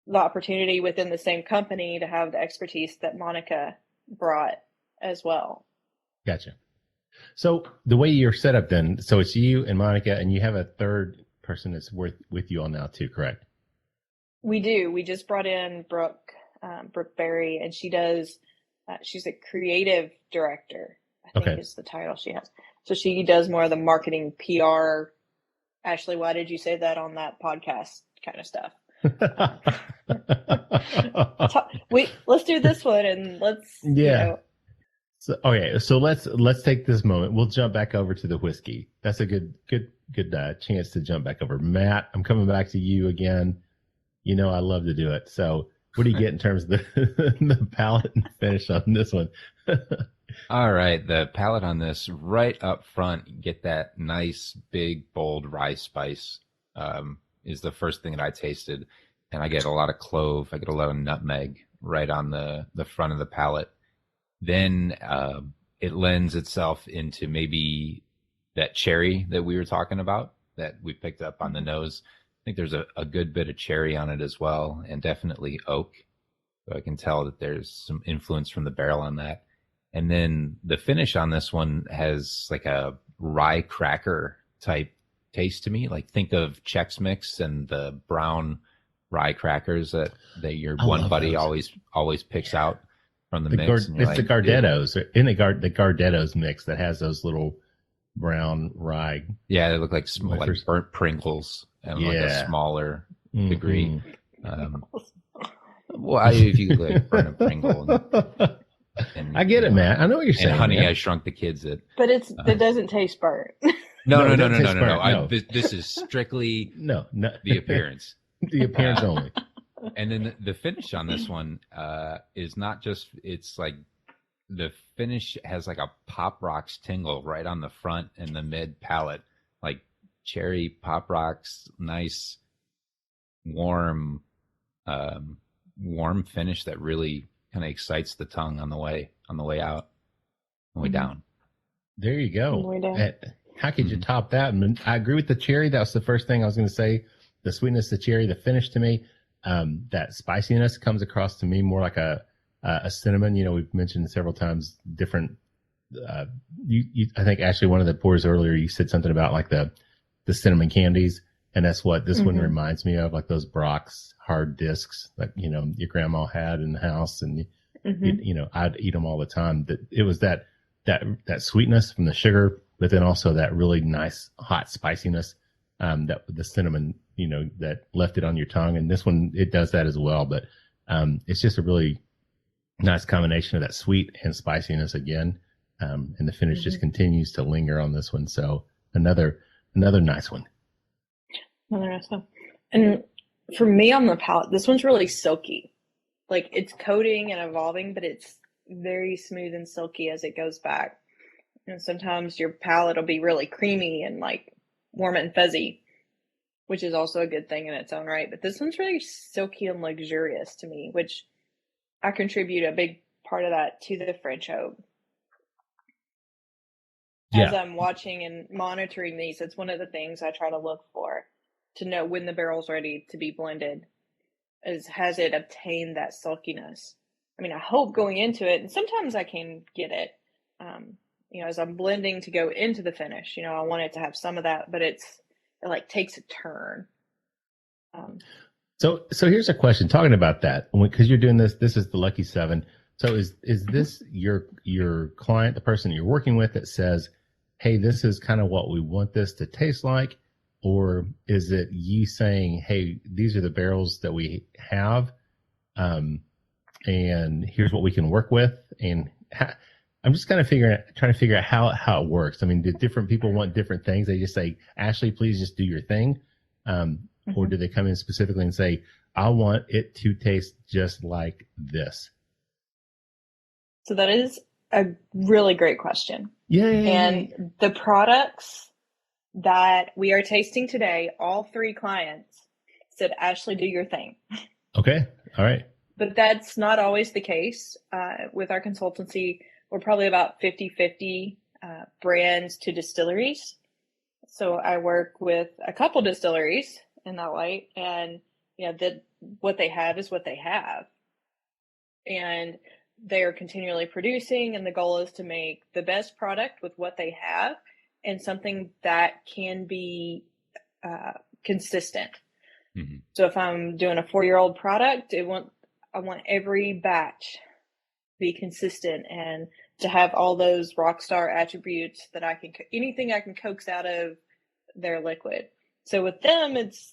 the opportunity within the same company to have the expertise that Monica brought as well. Gotcha. So the way you're set up then, so it's you and Monica, and you have a third person that's with you all now too, correct? We do. We just brought in Brooke Berry, and she does, she's a creative director, I think is the title she has. So she does more of the marketing, PR. Ashley, why did you say that on that podcast kind of stuff? Let's do this one, and let's, So, okay, so let's take this moment. We'll jump back over to the whiskey. That's a good chance to jump back over. Matt, I'm coming back to you again. I love to do it. So what do you get in terms of the palate and finish on this one? All right, the palate on this right up front, you get that nice, big, bold rye spice is the first thing that I tasted. And I get a lot of clove. I get a lot of nutmeg right on the front of the palate. Then it lends itself into maybe that cherry that we were talking about that we picked up on the nose. I think there's a good bit of cherry on it as well, and definitely oak. So I can tell that there's some influence from the barrel on that. And then the finish on this one has like a rye cracker type taste to me. Like think of Chex Mix and the brown rye crackers that your one buddy always picks out from the mix. It's the Gardettos, the Gardettos mix that has those little brown rye. Yeah, they look like burnt Pringles and like a smaller degree. Well, if you like burn a Pringle. And, I get it, man. I know what you're saying. And Honey, man. I Shrunk the Kids. It doesn't taste burnt. No. This is strictly the appearance. The appearance only. And then the finish on this one is not just, it's like the finish has like a Pop Rocks tingle right on the front and the mid palate, like cherry Pop Rocks, nice warm finish that really kind of excites the tongue on the way out, on the way down. There you go. We do. How could you top that? And I agree with the cherry. That was the first thing I was going to say. The sweetness, the cherry, the finish to me, that spiciness comes across to me more like a cinnamon. You know, we've mentioned several times different. I think actually one of the pours earlier, you said something about like the cinnamon candies, and that's what this one reminds me of, like those Brock's hard discs that your grandma had in the house, and I'd eat them all the time. That it was that sweetness from the sugar, but then also that really nice hot spiciness, that the cinnamon, that left it on your tongue. And this one, it does that as well, but it's just a really nice combination of that sweet and spiciness again. And the finish just continues to linger on this one. So another nice one. Another nice one. And for me on the palate, this one's really silky. Like it's coating and evolving, but it's very smooth and silky as it goes back. And sometimes your palate will be really creamy and like warm and fuzzy, which is also a good thing in its own right. But this one's really silky and luxurious to me, which I contribute a big part of that to the French oak. As I'm watching and monitoring these, it's one of the things I try to look for to know when the barrel's ready to be blended. Has it obtained that silkiness? I mean, I hope going into it, and sometimes I can get it, as I'm blending to go into the finish, I want it to have some of that, but it like takes a turn. So here's a question talking about that, because you're doing this is the Lucky 7. So is this your client, the person you're working with, that says, hey, this is kind of what we want this to taste like? Or is it you saying, hey, these are the barrels that we have, and here's what we can work with? And I'm just kind of trying to figure out how it works. I mean, do different people want different things? They just say, Ashley, please just do your thing. Or do they come in specifically and say, I want it to taste just like this? So that is a really great question. Yay. And the products that we are tasting today, all 3 clients said, Ashley, do your thing. Okay. All right. But that's not always the case. With our consultancy, we're probably about 50-50 brands to distilleries. So I work with a couple distilleries in that light, and what they have is what they have. And they are continually producing, and the goal is to make the best product with what they have and something that can be consistent. So if I'm doing a 4-year-old product, I want every batch be consistent and to have all those rock star attributes that anything I can coax out of their liquid. So with them, it's,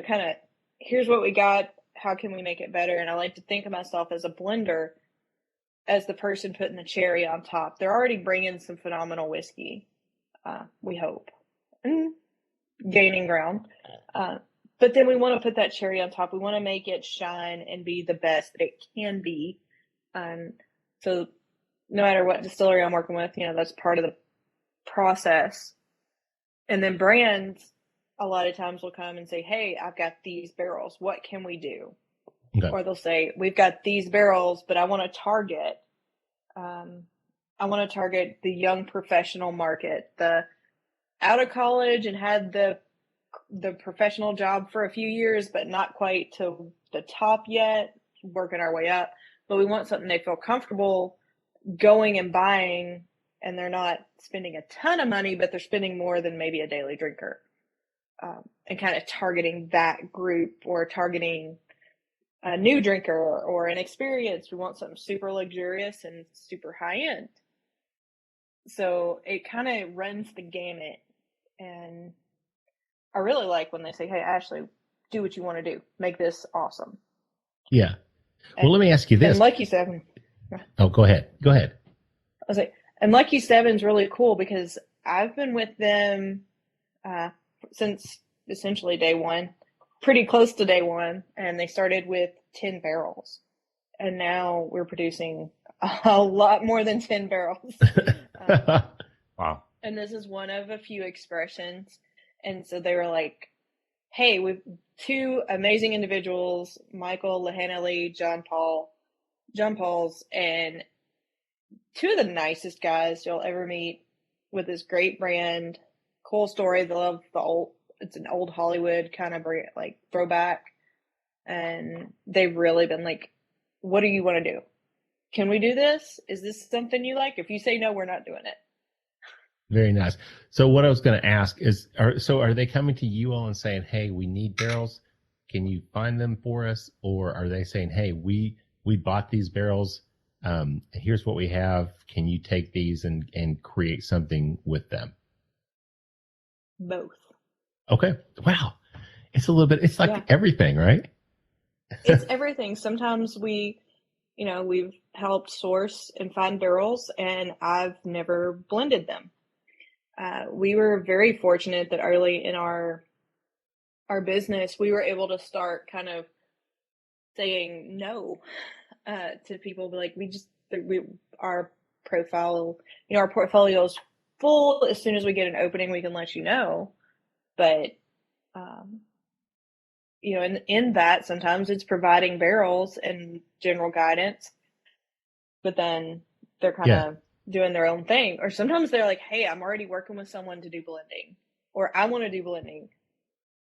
kind of, here's what we got. How can we make it better? And I like to think of myself as a blender, as the person putting the cherry on top. They're already bringing some phenomenal whiskey, we hope, and gaining ground. But then we want to put that cherry on top. We want to make it shine and be the best that it can be. So no matter what distillery I'm working with, that's part of the process. And then brands, a lot of times will come and say, hey, I've got these barrels. What can we do? Okay. Or they'll say, we've got these barrels, but I want to target the young professional market, the out of college and had the professional job for a few years, but not quite to the top yet, working our way up. But we want something they feel comfortable going and buying, and they're not spending a ton of money, but they're spending more than maybe a daily drinker. And kind of targeting that group, or targeting a new drinker or an experience. We want something super luxurious and super high end. So it kind of runs the gamut. And I really like when they say, hey, Ashley, do what you want to do. Make this awesome. Yeah. Well, let me ask you this. And Lucky 7. Oh, go ahead. I was like, and Lucky 7 is really cool because I've been with them since essentially day one, pretty close to day one. And they started with 10 barrels. And now we're producing a lot more than 10 barrels. Wow. And this is one of a few expressions. And so they were like, hey, we've 2 amazing individuals, Michael Lahanelli, John Pauls, and two of the nicest guys you'll ever meet with this great brand. Cool story. They love it's an old Hollywood kind of brand, like throwback. And they've really been like, what do you want to do? Can we do this? Is this something you like? If you say no, we're not doing it. Very nice. So what I was going to ask is, are they coming to you all and saying, hey, we need barrels? Can you find them for us? Or are they saying, hey, we bought these barrels. Here's what we have. Can you take these and create something with them? Both. Okay. Wow. It's a little bit, it's like everything, right? It's everything. Sometimes we've helped source and find barrels, and I've never blended them. We were very fortunate that early in our business, we were able to start kind of saying no to people. Like our profile, our portfolio is full. As soon as we get an opening, we can let you know. But in that, sometimes it's providing barrels and general guidance, but then they're kind of doing their own thing. Or sometimes they're like, hey, I'm already working with someone to do blending, or I want to do blending.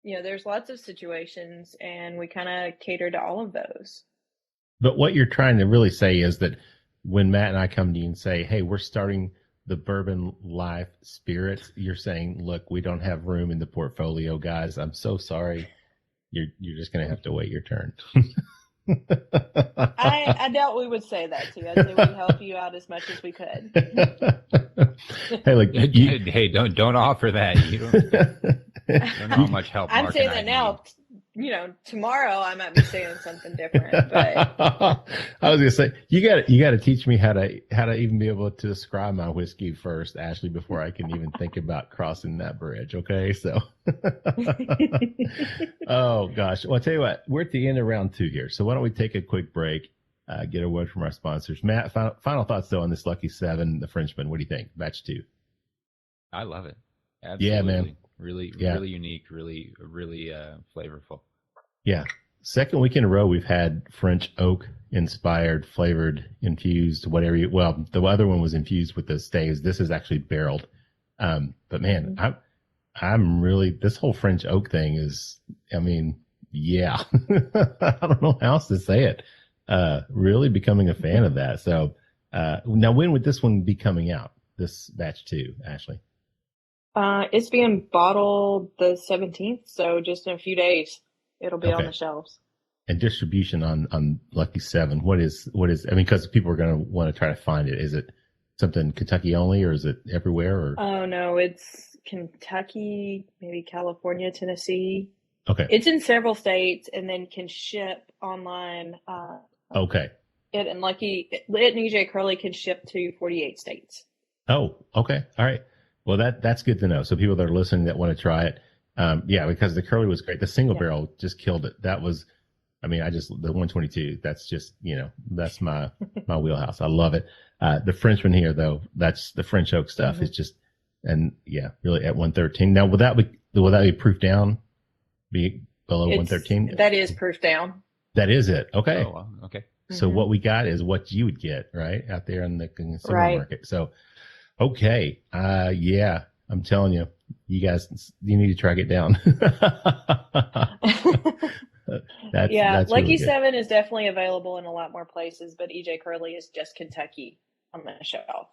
There's lots of situations, and we kind of cater to all of those. But what you're trying to really say is that when Matt and I come to you and say, hey, we're starting the Bourbon Life Spirits, you're saying, look, we don't have room in the portfolio, guys. I'm so sorry. You're just going to have to wait your turn. I doubt we would say that to you. I'd say we'd help you out as much as we could. Hey, like, hey, don't offer that. You don't know how much help. I'm Mark saying and that I now. need. Tomorrow I might be saying something different. But I was gonna say you got to teach me how to even be able to describe my whiskey first, Ashley, before I can even think about crossing that bridge. Okay, so. Oh gosh, well, I'll tell you what, we're at the end of round 2 here, so why don't we take a quick break, get a word from our sponsors. Matt, final thoughts though on this Lucky 7, the Frenchman. What do you think? Batch 2. I love it. Absolutely. Yeah, man. Really unique, really flavorful. Yeah. Second week in a row, we've had French oak inspired, flavored, infused, whatever the other one was infused with the staves. This is actually barreled. But man, I'm really, this whole French oak thing is, yeah, I don't know how else to say it. Really becoming a fan of that. So, now when would this one be coming out? This batch 2, Ashley? It's being bottled the 17th, so just in a few days it'll be on the shelves. And distribution on Lucky 7, what is? Because people are going to want to try to find it. Is it something Kentucky only, or is it everywhere? Or? Oh no, it's Kentucky, maybe California, Tennessee. Okay. It's in several states, and then can ship online. Okay. It and EJ Curley can ship to 48 states. Oh, okay. All right. Well, that's good to know. So people that are listening that want to try it, because the Curley was great. The single barrel just killed it. That was, the 122. That's just, that's my wheelhouse. I love it. The Frenchman here though, that's the French oak stuff. Mm-hmm. It's just, really at 113. Now, will that be proof down? Be below 113? That is proof down. That is it. Okay. Oh, well, okay. So what we got is what you would get right out there in the consumer market. So. Okay. I'm telling you, you guys, you need to track it down. That's Lucky really 7 is definitely available in a lot more places, but EJ Curley is just Kentucky on the shelf.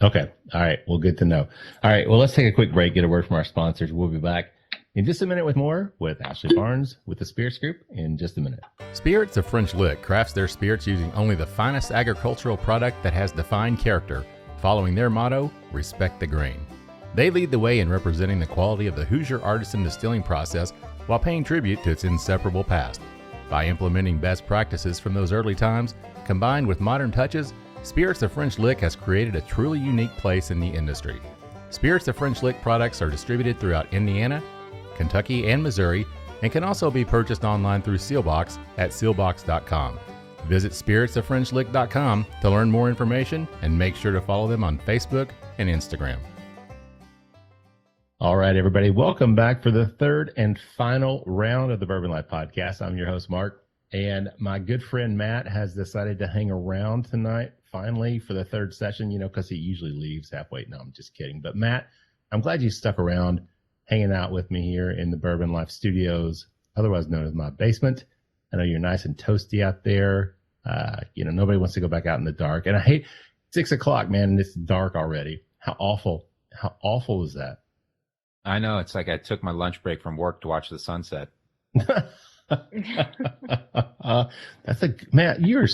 Okay. All right. Well, good to know. All right. Well, let's take a quick break, get a word from our sponsors. We'll be back in just a minute with more with Ashley Barnes with the Spirits Group in just a minute. Spirits of French Lick crafts their spirits using only the finest agricultural product that has defined character. Following their motto, respect the grain. They lead the way in representing the quality of the Hoosier artisan distilling process while paying tribute to its inseparable past. By implementing best practices from those early times, combined with modern touches, Spirits of French Lick has created a truly unique place in the industry. Spirits of French Lick products are distributed throughout Indiana, Kentucky, and Missouri, and can also be purchased online through Sealbox at sealbox.com. Visit spiritsofFrenchLick.com to learn more information and make sure to follow them on Facebook and Instagram. All right, everybody. Welcome back for the third and final round of the Bourbon Life Podcast. I'm your host, Mark. And my good friend Matt has decided to hang around tonight, finally, for the third session, because he usually leaves halfway. No, I'm just kidding. But Matt, I'm glad you stuck around hanging out with me here in the Bourbon Life Studios, otherwise known as my basement. I know you're nice and toasty out there. Nobody wants to go back out in the dark. And I hate 6 o'clock, man, and it's dark already. How awful is that? I know. It's like I took my lunch break from work to watch the sunset. That's man. You're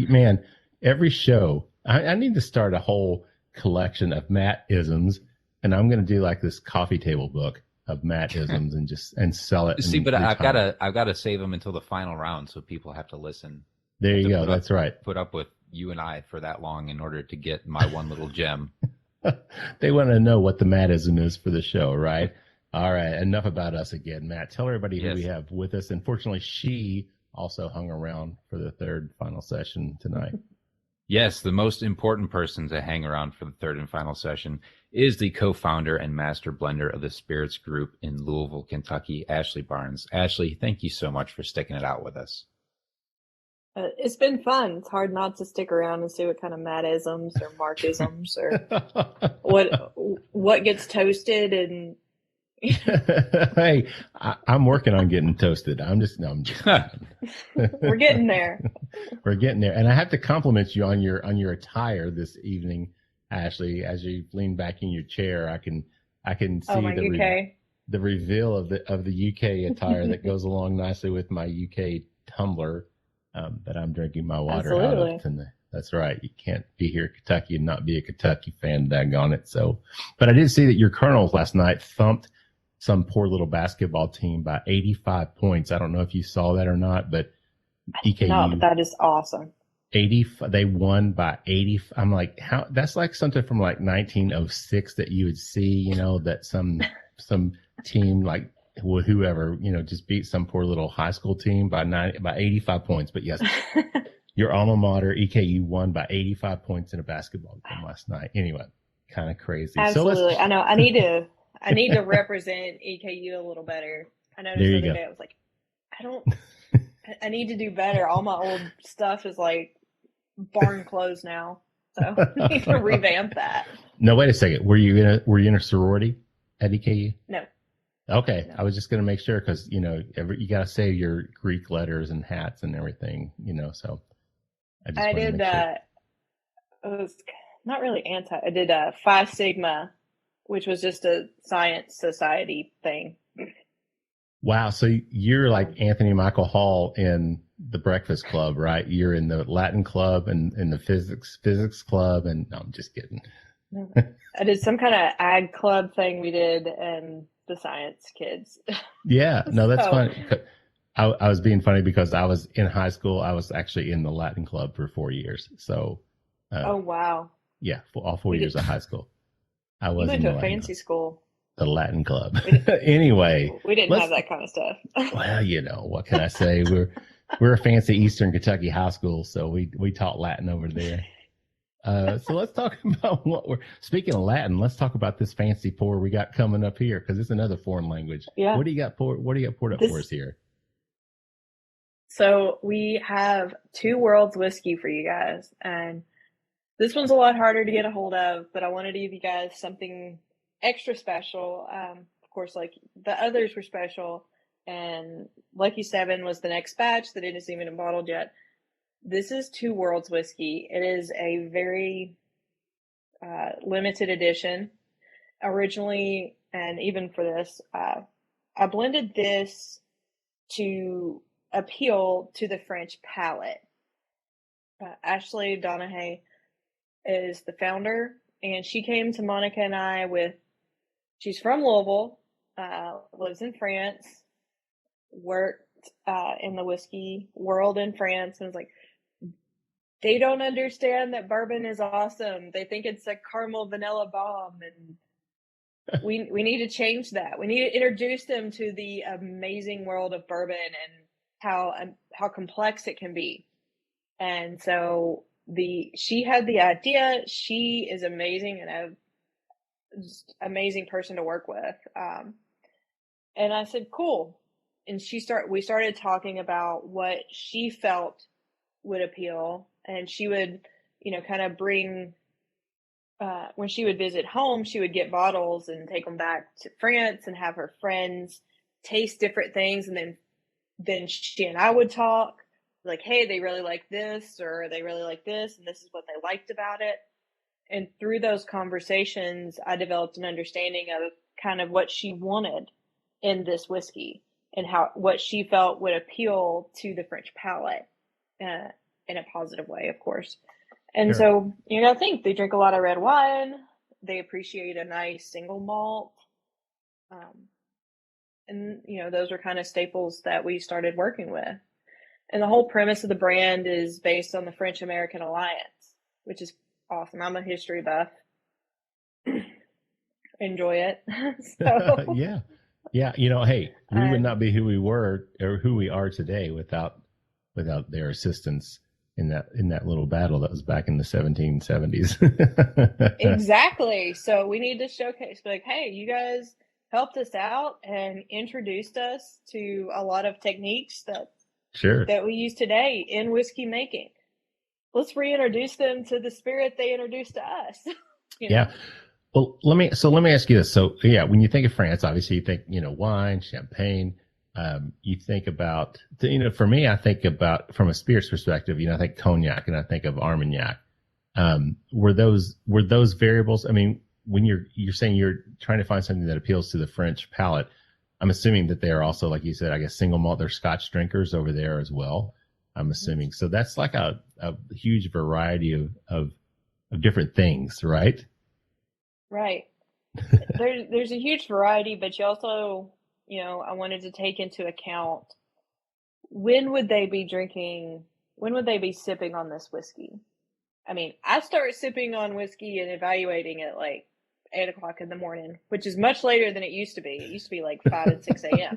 man. Every show, I need to start a whole collection of Matt isms, and I'm going to do like this coffee table book of Matt isms and sell it. See, but I've got to save them until the final round, so people have to listen. There you go. That's right. Put up with you and I for that long in order to get my one little gem. They want to know what the Mattism is for the show, right? All right. Enough about us again, Matt. Tell everybody who we have with us. Unfortunately, she also hung around for the third final session tonight. Yes, the most important person to hang around for the third and final session is the co-founder and master blender of the Spirits Group in Louisville, Kentucky, Ashley Barnes. Ashley, thank you so much for sticking it out with us. It's been fun. It's hard not to stick around and see what kind of Mattisms or Markisms or what gets toasted. And hey, I'm working on getting toasted. I'm just We're getting there. We're getting there. And I have to compliment you on your attire this evening, Ashley. As you lean back in your chair, I can see the reveal of the UK attire that goes along nicely with my UK tumbler. That I'm drinking my water out of tonight. That's right. You can't be here in Kentucky and not be a Kentucky fan, daggone it. So, but I did see that your Colonels last night thumped some poor little basketball team by 85 points. I don't know if you saw that or not, but EKU. No, but that is awesome. 80. They won by 80. I'm like, how? That's like something from like 1906 that you would see. That some team like. Whoever, just beat some poor little high school team by 85 points. But yes, your alma mater, EKU, won by 85 points in a basketball game last night. Anyway, kind of crazy. Absolutely. I know. I need to represent EKU a little better. I noticed the other day, I was like, I need to do better. All my old stuff is like barn clothes now. So I need to revamp that. No, wait a second. Were you in a sorority at EKU? No. Okay, I was just going to make sure because, you got to say your Greek letters and hats and everything, so I did it was not really I did Phi Sigma, which was just a science society thing. Wow, so you're like Anthony Michael Hall in the Breakfast Club, right? You're in the Latin club and in the physics club, and no, I'm just kidding. I did some kind of ag club thing we did, and the science kids. Yeah, no, that's funny. I was being funny because I was in high school. I was actually in the Latin club for 4 years. So. Oh wow. Yeah, for all 4 years of high school. I was went to a fancy school. The Latin club. Anyway, we didn't have that kind of stuff. Well, what can I say? We're a fancy Eastern Kentucky high school, so we taught Latin over there. So let's talk about speaking of Latin, let's talk about this fancy pour we got coming up here because it's another foreign language. Yeah. What do you got poured up for us here? So we have Two Worlds whiskey for you guys, and this one's a lot harder to get a hold of, but I wanted to give you guys something extra special. Of course, like the others were special, and Lucky 7 was the next batch that isn't even bottled yet. This is Two Worlds whiskey. It is a very limited edition. Originally, and even for this, I blended this to appeal to the French palate. Ashley Donahue is the founder, and she came to Monica and I she's from Louisville, lives in France, worked in the whiskey world in France, and was like, they don't understand that bourbon is awesome. They think it's a caramel vanilla bomb, and we need to change that. We need to introduce them to the amazing world of bourbon and how complex it can be. And so she had the idea. She is amazing and just amazing person to work with. And I said, cool. we started talking about what she felt would appeal, and she would, kind of bring, when she would visit home, she would get bottles and take them back to France and have her friends taste different things. And then she and I would talk like, hey, they really like this, or they really like this, and this is what they liked about it. And through those conversations, I developed an understanding of kind of what she wanted in this whiskey and what she felt would appeal to the French palate, in a positive way, of course. And so, I think they drink a lot of red wine. They appreciate a nice single malt. And, those are kind of staples that we started working with. And the whole premise of the brand is based on the French-American Alliance, which is awesome. I'm a history buff. Enjoy it. So, Yeah. Hey, we would not be who we were or who we are today without their assistance in that little battle that was back in the 1770s. Exactly. So we need to showcase, like, hey, you guys helped us out and introduced us to a lot of techniques that we use today in whiskey making. Let's reintroduce them to the spirit they introduced to us. Yeah. Well, let me ask you this. So, when you think of France, obviously you think, wine, champagne. You think about, for me, I think about from a spirits perspective, I think cognac and I think of Armagnac. Were those variables? I mean, when you're saying you're trying to find something that appeals to the French palate, I'm assuming that they are also, like you said, I guess single malt, they're Scotch drinkers over there as well. I'm assuming. So that's like a huge variety of different things, right? Right. There's a huge variety, but you also, I wanted to take into account when would they be sipping on this whiskey? I mean, I start sipping on whiskey and evaluating at like 8:00 in the morning, which is much later than it used to be. It used to be like 5 and 6 a.m.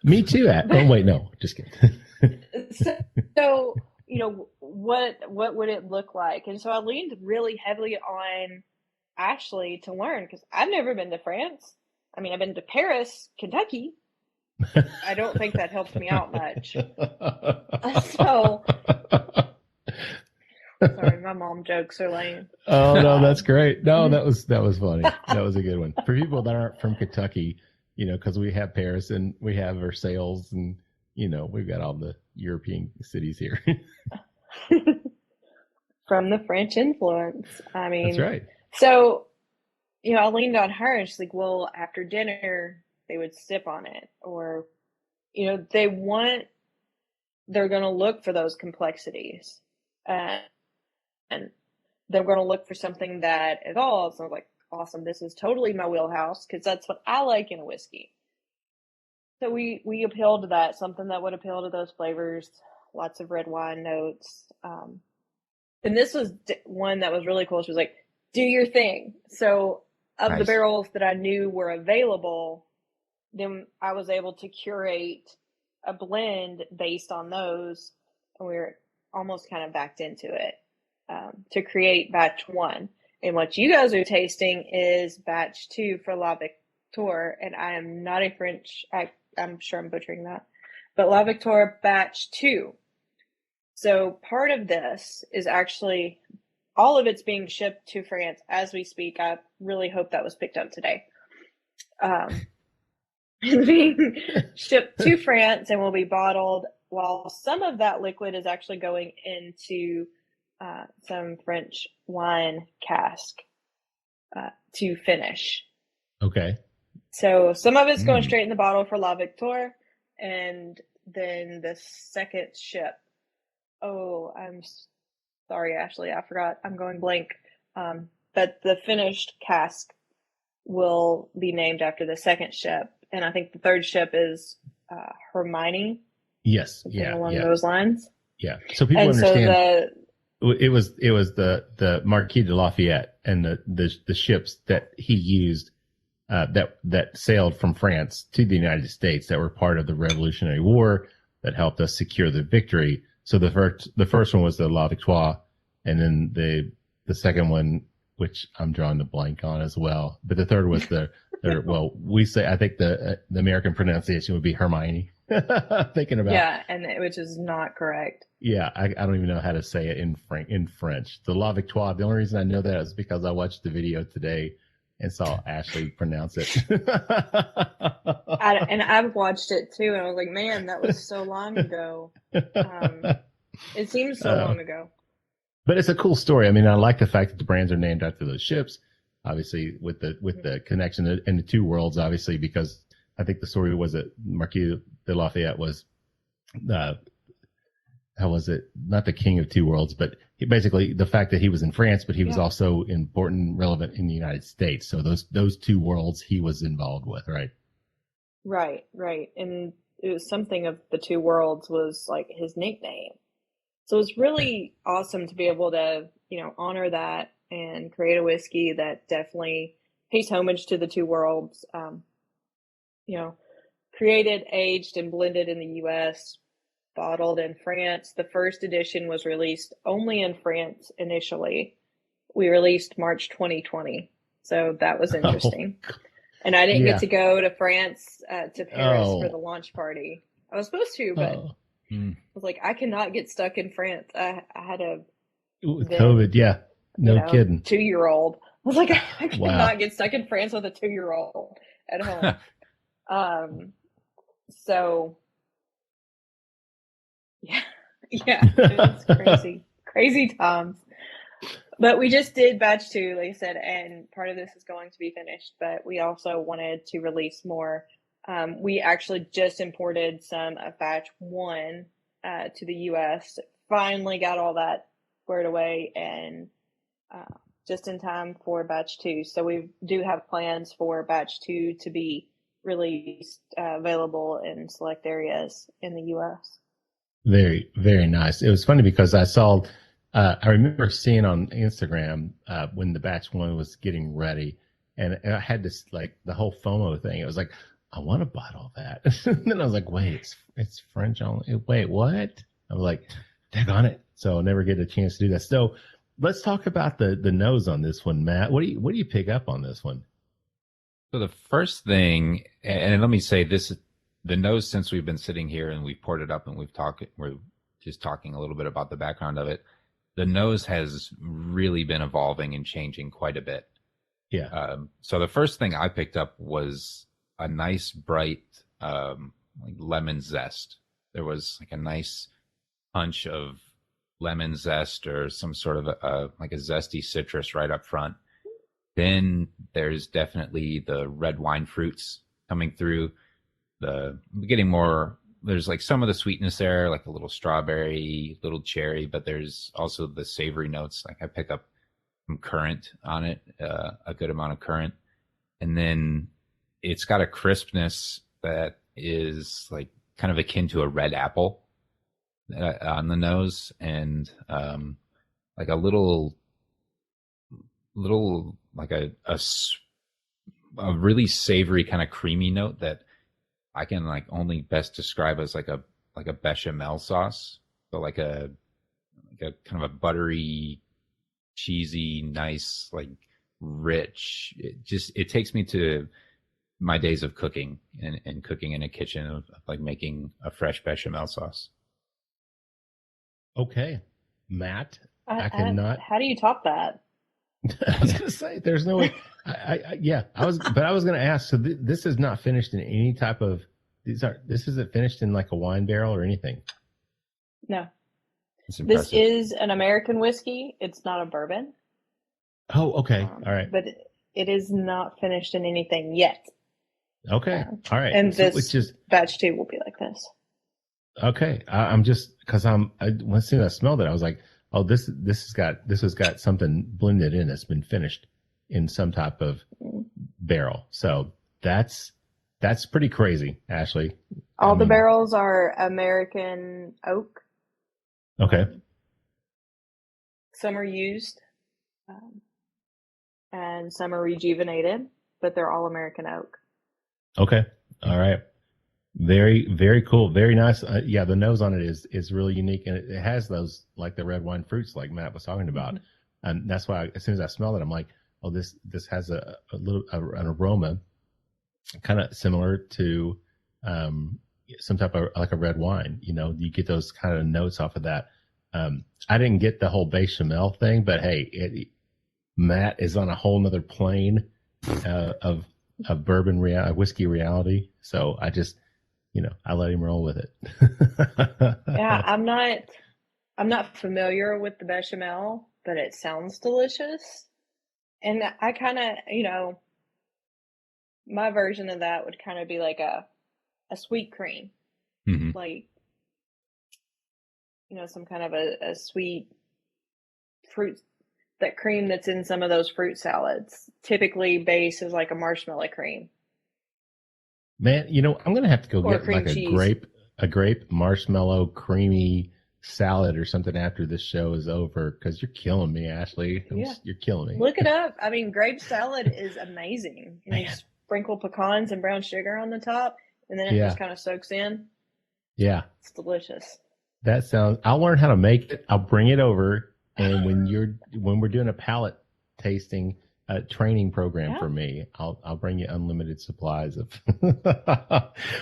Me too. Oh wait, no, just kidding. So, what would it look like? And so I leaned really heavily on Ashley to learn, because I've never been to France. I mean, I've been to Paris, Kentucky. I don't think that helped me out much. So, sorry, my mom jokes are lame. Oh no, that's great. No, that was funny. That was a good one for people that aren't from Kentucky. Because we have Paris and we have Versailles, and we've got all the European cities here. From the French influence. I mean, that's right. So, I leaned on her, and she's like, well, after dinner, they would sip on it. Or, they're going to look for those complexities. And they're going to look for something that at all sounds like, awesome, this is totally my wheelhouse, because that's what I like in a whiskey. So we appealed to that, something that would appeal to those flavors, lots of red wine notes. And this was one that was really cool. She was like, do your thing. So of Nice. the barrels that I knew were available, then I was able to curate a blend based on those. And we were almost kind of backed into it to create batch 1. And what you guys are tasting is batch 2 for La Victoire. And I am not a French, I'm sure I'm butchering that, but La Victoire batch 2. So part of this is actually, all of it's being shipped to France as we speak. I really hope that was picked up today. Being shipped to France and will be bottled, while some of that liquid is actually going into some French wine cask to finish. Okay. So some of it's going straight in the bottle for La Victoire, and then the second ship. Oh, I'm sorry, Ashley, I forgot. I'm going blank. But the finished cask will be named after the second ship, and I think the third ship is Hermione. Yes. Something Yeah. along Yeah. those lines. Yeah. So people And understand. so It was the Marquis de Lafayette and the ships that he used that sailed from France to the United States that were part of the Revolutionary War that helped us secure the victory. So the first one was the La Victoire, and then the second one which I'm drawing the blank on as well. But the third was well, we say, I think the American pronunciation would be Hermione. Thinking about. Yeah, which is not correct. Yeah, I don't even know how to say it in French. The La Victoire. The only reason I know that is because I watched the video today and saw Ashley pronounce it. And I've watched it too, and I was like, man, that was so long ago. It seems so long ago. But it's a cool story. I mean, I like the fact that the brands are named after those ships, obviously with the connection in the two worlds, obviously, because I think the story was that Marquis de Lafayette was, how was it? Not the king of two worlds, but basically the fact that he was in France, but he was also important, relevant in the United States. So those two worlds he was involved with, right? Right. And it was something of the two worlds was like his nickname. So it's really awesome to be able to, honor that and create a whiskey that definitely pays homage to the two worlds. Created, aged, and blended in the U.S., bottled in France. The first edition was released only in France initially. We released March 2020. So that was interesting. Oh. And I didn't get to go to France, to Paris for the launch party. I was supposed to, but I was like, I cannot get stuck in France. I had a COVID, yeah. No kidding. 2-year-old. I was like, I cannot get stuck in France with a 2-year-old at home. So yeah, it's crazy times. But we just did batch 2, like I said, and part of this is going to be finished, but we also wanted to release more. We actually just imported some of batch 1 to the U.S. Finally got all that squared away and just in time for batch 2. So we do have plans for batch 2 to be released, available in select areas in the U.S. Very, very nice. It was funny because I remember seeing on Instagram when the batch 1 was getting ready, and I had this the whole FOMO thing. It was like, I want to bottle that. And then I was like, wait, it's French only. Wait, what? I was like, daggone it. So I'll never get a chance to do that. So let's talk about the nose on this one, Matt. What do you pick up on this one? So the first thing, and let me say this, the nose, since we've been sitting here and we've poured it up and we're just talking a little bit about the background of it. The nose has really been evolving and changing quite a bit. Yeah. So the first thing I picked up was a nice bright, lemon zest. There was a nice punch of lemon zest or some sort of a zesty citrus right up front. Then there's definitely the red wine fruits coming through. Getting more. There's some of the sweetness there, like a little strawberry, little cherry, but there's also the savory notes. I pick up some currant on it, a good amount of currant. And then it's got a crispness that is kind of akin to a red apple on the nose, and a little a really savory kind of creamy note that I can only best describe as a bechamel sauce. So a kind of a buttery, cheesy, nice, rich. It takes me to my days of cooking and cooking in a kitchen of making a fresh bechamel sauce. Okay, Matt, I cannot. How do you top that? I was gonna say there's no way. I was gonna ask. So this is not finished in any type of. This isn't finished in a wine barrel or anything. No, this is an American whiskey. It's not a bourbon. Oh, okay, all right. But it is not finished in anything yet. Okay, all right. And this batch 2 will be like this. Okay, I'm just because as soon as I smelled it, I was like, oh, this has got something blended in. It's been finished in some type of barrel. So that's pretty crazy, Ashley. All the barrels are American oak. Okay. Some are used, and some are rejuvenated, but they're all American oak. Okay. All right. Very, very cool. Very nice. Yeah, the nose on it is really unique, and it has those the red wine fruits like Matt was talking about. And that's why as soon as I smelled it, I'm like, oh, this has an aroma kind of similar to some type of like a red wine. You get those kind of notes off of that. I didn't get the whole bechamel thing, but hey, Matt is on a whole nother plane of bourbon whiskey reality. So I just, I let him roll with it. Yeah, I'm not familiar with the bechamel, but it sounds delicious. And I kind of, my version of that would kind of be like a sweet cream, like, some kind of a sweet fruit, that cream that's in some of those fruit salads. Typically base is like a marshmallow cream. Man, I'm going to have to go Or get cream like cheese. a grape marshmallow creamy salad or something after this show is over, because you're killing me, Ashley. Yeah. You're killing me. Look it up. I mean, grape salad is amazing. And you sprinkle pecans and brown sugar on the top, and then it just kind of soaks in. Yeah. It's delicious. I'll learn how to make it. I'll bring it over. And when we're doing a palate tasting training program for me, I'll bring you unlimited supplies of.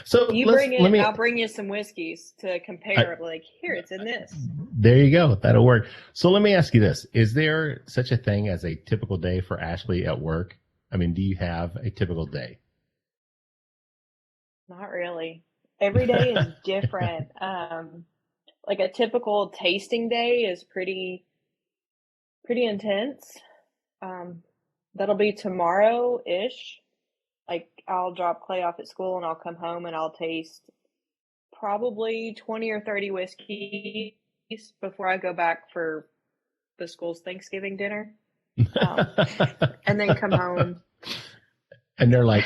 So I'll bring you some whiskeys to compare. Here, it's in this. There you go. That'll work. So let me ask you this: is there such a thing as a typical day for Ashley at work? I mean, do you have a typical day? Not really. Every day is different. Like a typical tasting day is pretty intense. That'll be tomorrow-ish. Like, I'll drop Clay off at school and I'll come home and I'll taste probably 20 or 30 whiskeys before I go back for the school's Thanksgiving dinner. And then come home. And they're like,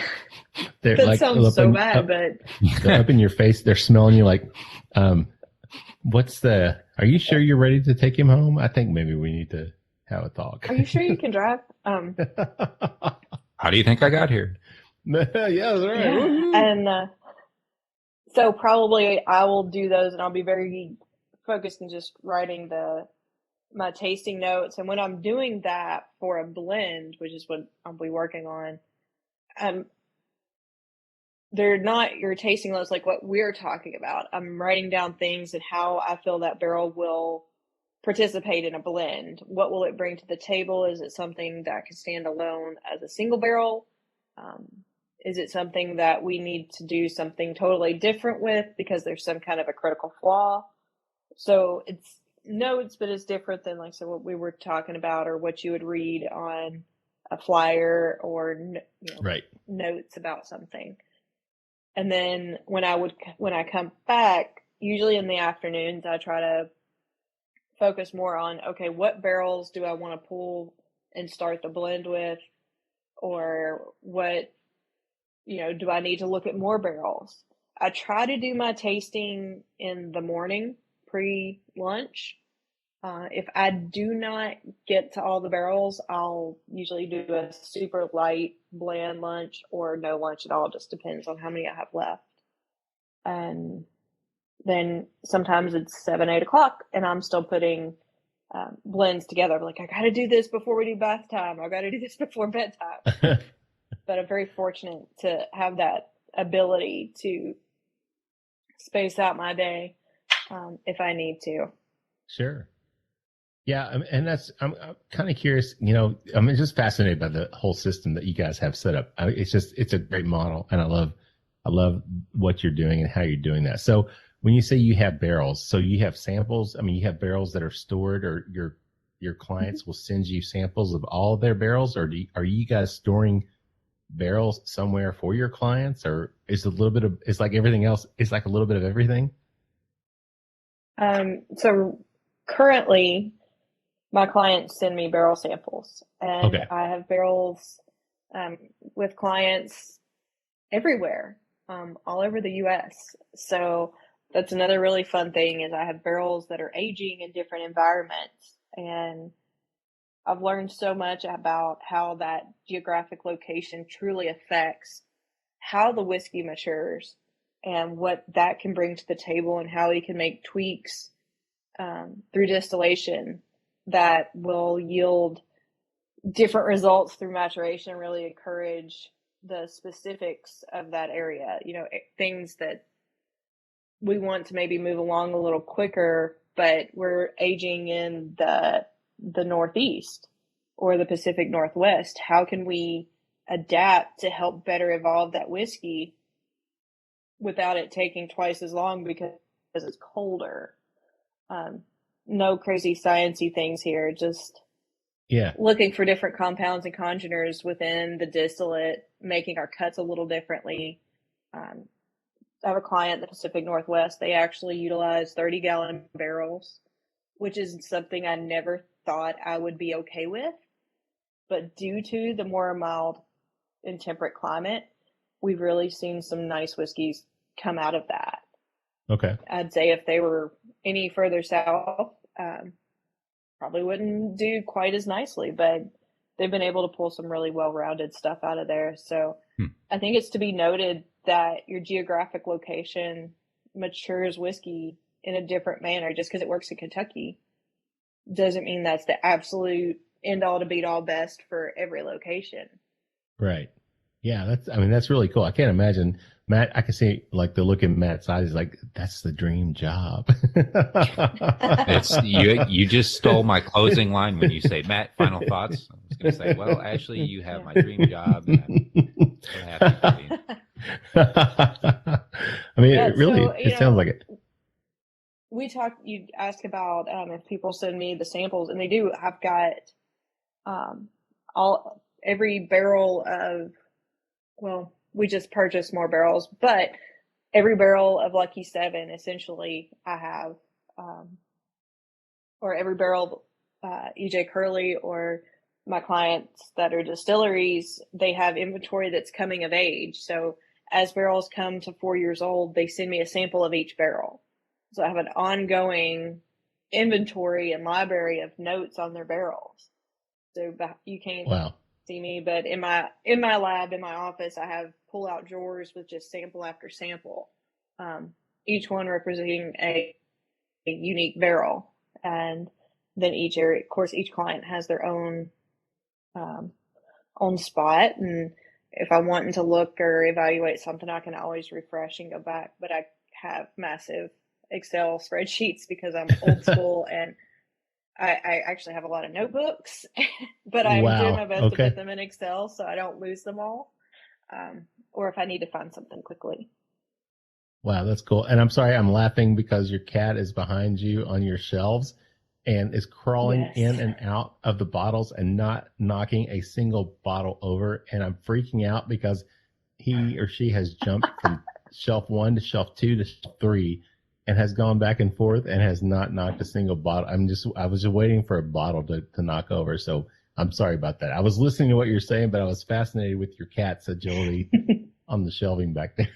that sounds so bad, but they're up in your face. They're smelling you like, are you sure you're ready to take him home? I think maybe we need to have a talk. Are you sure you can drive? How do you think I got here? Yeah, that's right. Yeah. And so probably I will do those, and I'll be very focused in just writing my tasting notes. And when I'm doing that for a blend, which is what I'll be working on, they're not your tasting notes like what we're talking about. I'm writing down things and how I feel that barrel will participate in a blend. What will it bring to the table? Is it something that can stand alone as a single barrel? Is it something that we need to do something totally different with because there's some kind of a critical flaw? So it's notes, but it's different than what we were talking about or what you would read on a flyer or notes about something. And then when I come back, usually in the afternoons, I try to focus more on, okay, what barrels do I want to pull and start the blend with? Or what, do I need to look at more barrels? I try to do my tasting in the morning, pre-lunch. If I do not get to all the barrels, I'll usually do a super light bland lunch or no lunch at all. Just depends on how many I have left. And then sometimes it's 7, 8 o'clock and I'm still putting blends together. I'm like, I got to do this before we do bath time. I got to do this before bedtime. But I'm very fortunate to have that ability to space out my day if I need to. Sure. Yeah, and I'm kind of curious, I'm just fascinated by the whole system that you guys have set up. It's a great model, and I love what you're doing and how you're doing that. So when you say you have barrels, so you have samples, you have barrels that are stored, or your clients will send you samples of all of their barrels, or are you guys storing barrels somewhere for your clients, or is it's like everything else, it's like a little bit of everything? So currently, my clients send me barrel samples, and I have barrels with clients everywhere, all over the U.S. So that's another really fun thing is I have barrels that are aging in different environments, and I've learned so much about how that geographic location truly affects how the whiskey matures and what that can bring to the table and how we can make tweaks through distillation that will yield different results through maturation, really encourage the specifics of that area, things that we want to maybe move along a little quicker, but we're aging in the Northeast or the Pacific Northwest. How can we adapt to help better evolve that whiskey without it taking twice as long because it's colder? No crazy sciencey things here, just looking for different compounds and congeners within the distillate, making our cuts a little differently. I have a client in the Pacific Northwest. They actually utilize 30-gallon barrels, which is something I never thought I would be okay with. But due to the more mild and temperate climate, we've really seen some nice whiskeys come out of that. Okay. I'd say if they were any further south, probably wouldn't do quite as nicely, but they've been able to pull some really well-rounded stuff out of there. So I think it's to be noted that your geographic location matures whiskey in a different manner. Just because it works in Kentucky doesn't mean that's the absolute end all to beat all best for every location. Right. Yeah, that's really cool. I can't imagine Matt. I can see like the look in Matt's eyes, like that's the dream job. It's you just stole my closing line when you say, Matt, final thoughts. I was going to say, well, actually, you have my dream job. And I'm so happy for you. I mean, it really, it sounds like it. You asked about if people send me the samples, and they do. I've got every barrel of, well, we just purchased more barrels, but every barrel of Lucky 7, essentially, I have, or every barrel of EJ Curley or my clients that are distilleries, they have inventory that's coming of age. So as barrels come to 4 years old, they send me a sample of each barrel. So I have an ongoing inventory and library of notes on their barrels. So you can't see me, but in my lab, in my office, I have pull-out drawers with just sample after sample, each one representing a unique barrel. And then each area, of course, each client has their own spot. And if I want to look or evaluate something, I can always refresh and go back. But I have massive Excel spreadsheets because I'm old school, and I actually have a lot of notebooks, but I'm doing my best to put them in Excel so I don't lose them all, or if I need to find something quickly. Wow, that's cool. And I'm sorry, I'm laughing because your cat is behind you on your shelves and is crawling in and out of the bottles and not knocking a single bottle over. And I'm freaking out because he or she has jumped from shelf 1 to shelf 2 to shelf 3 and has gone back and forth and has not knocked a single bottle. I was just waiting for a bottle to knock over. So I'm sorry about that. I was listening to what you're saying, but I was fascinated with your cat's agility on the shelving back there.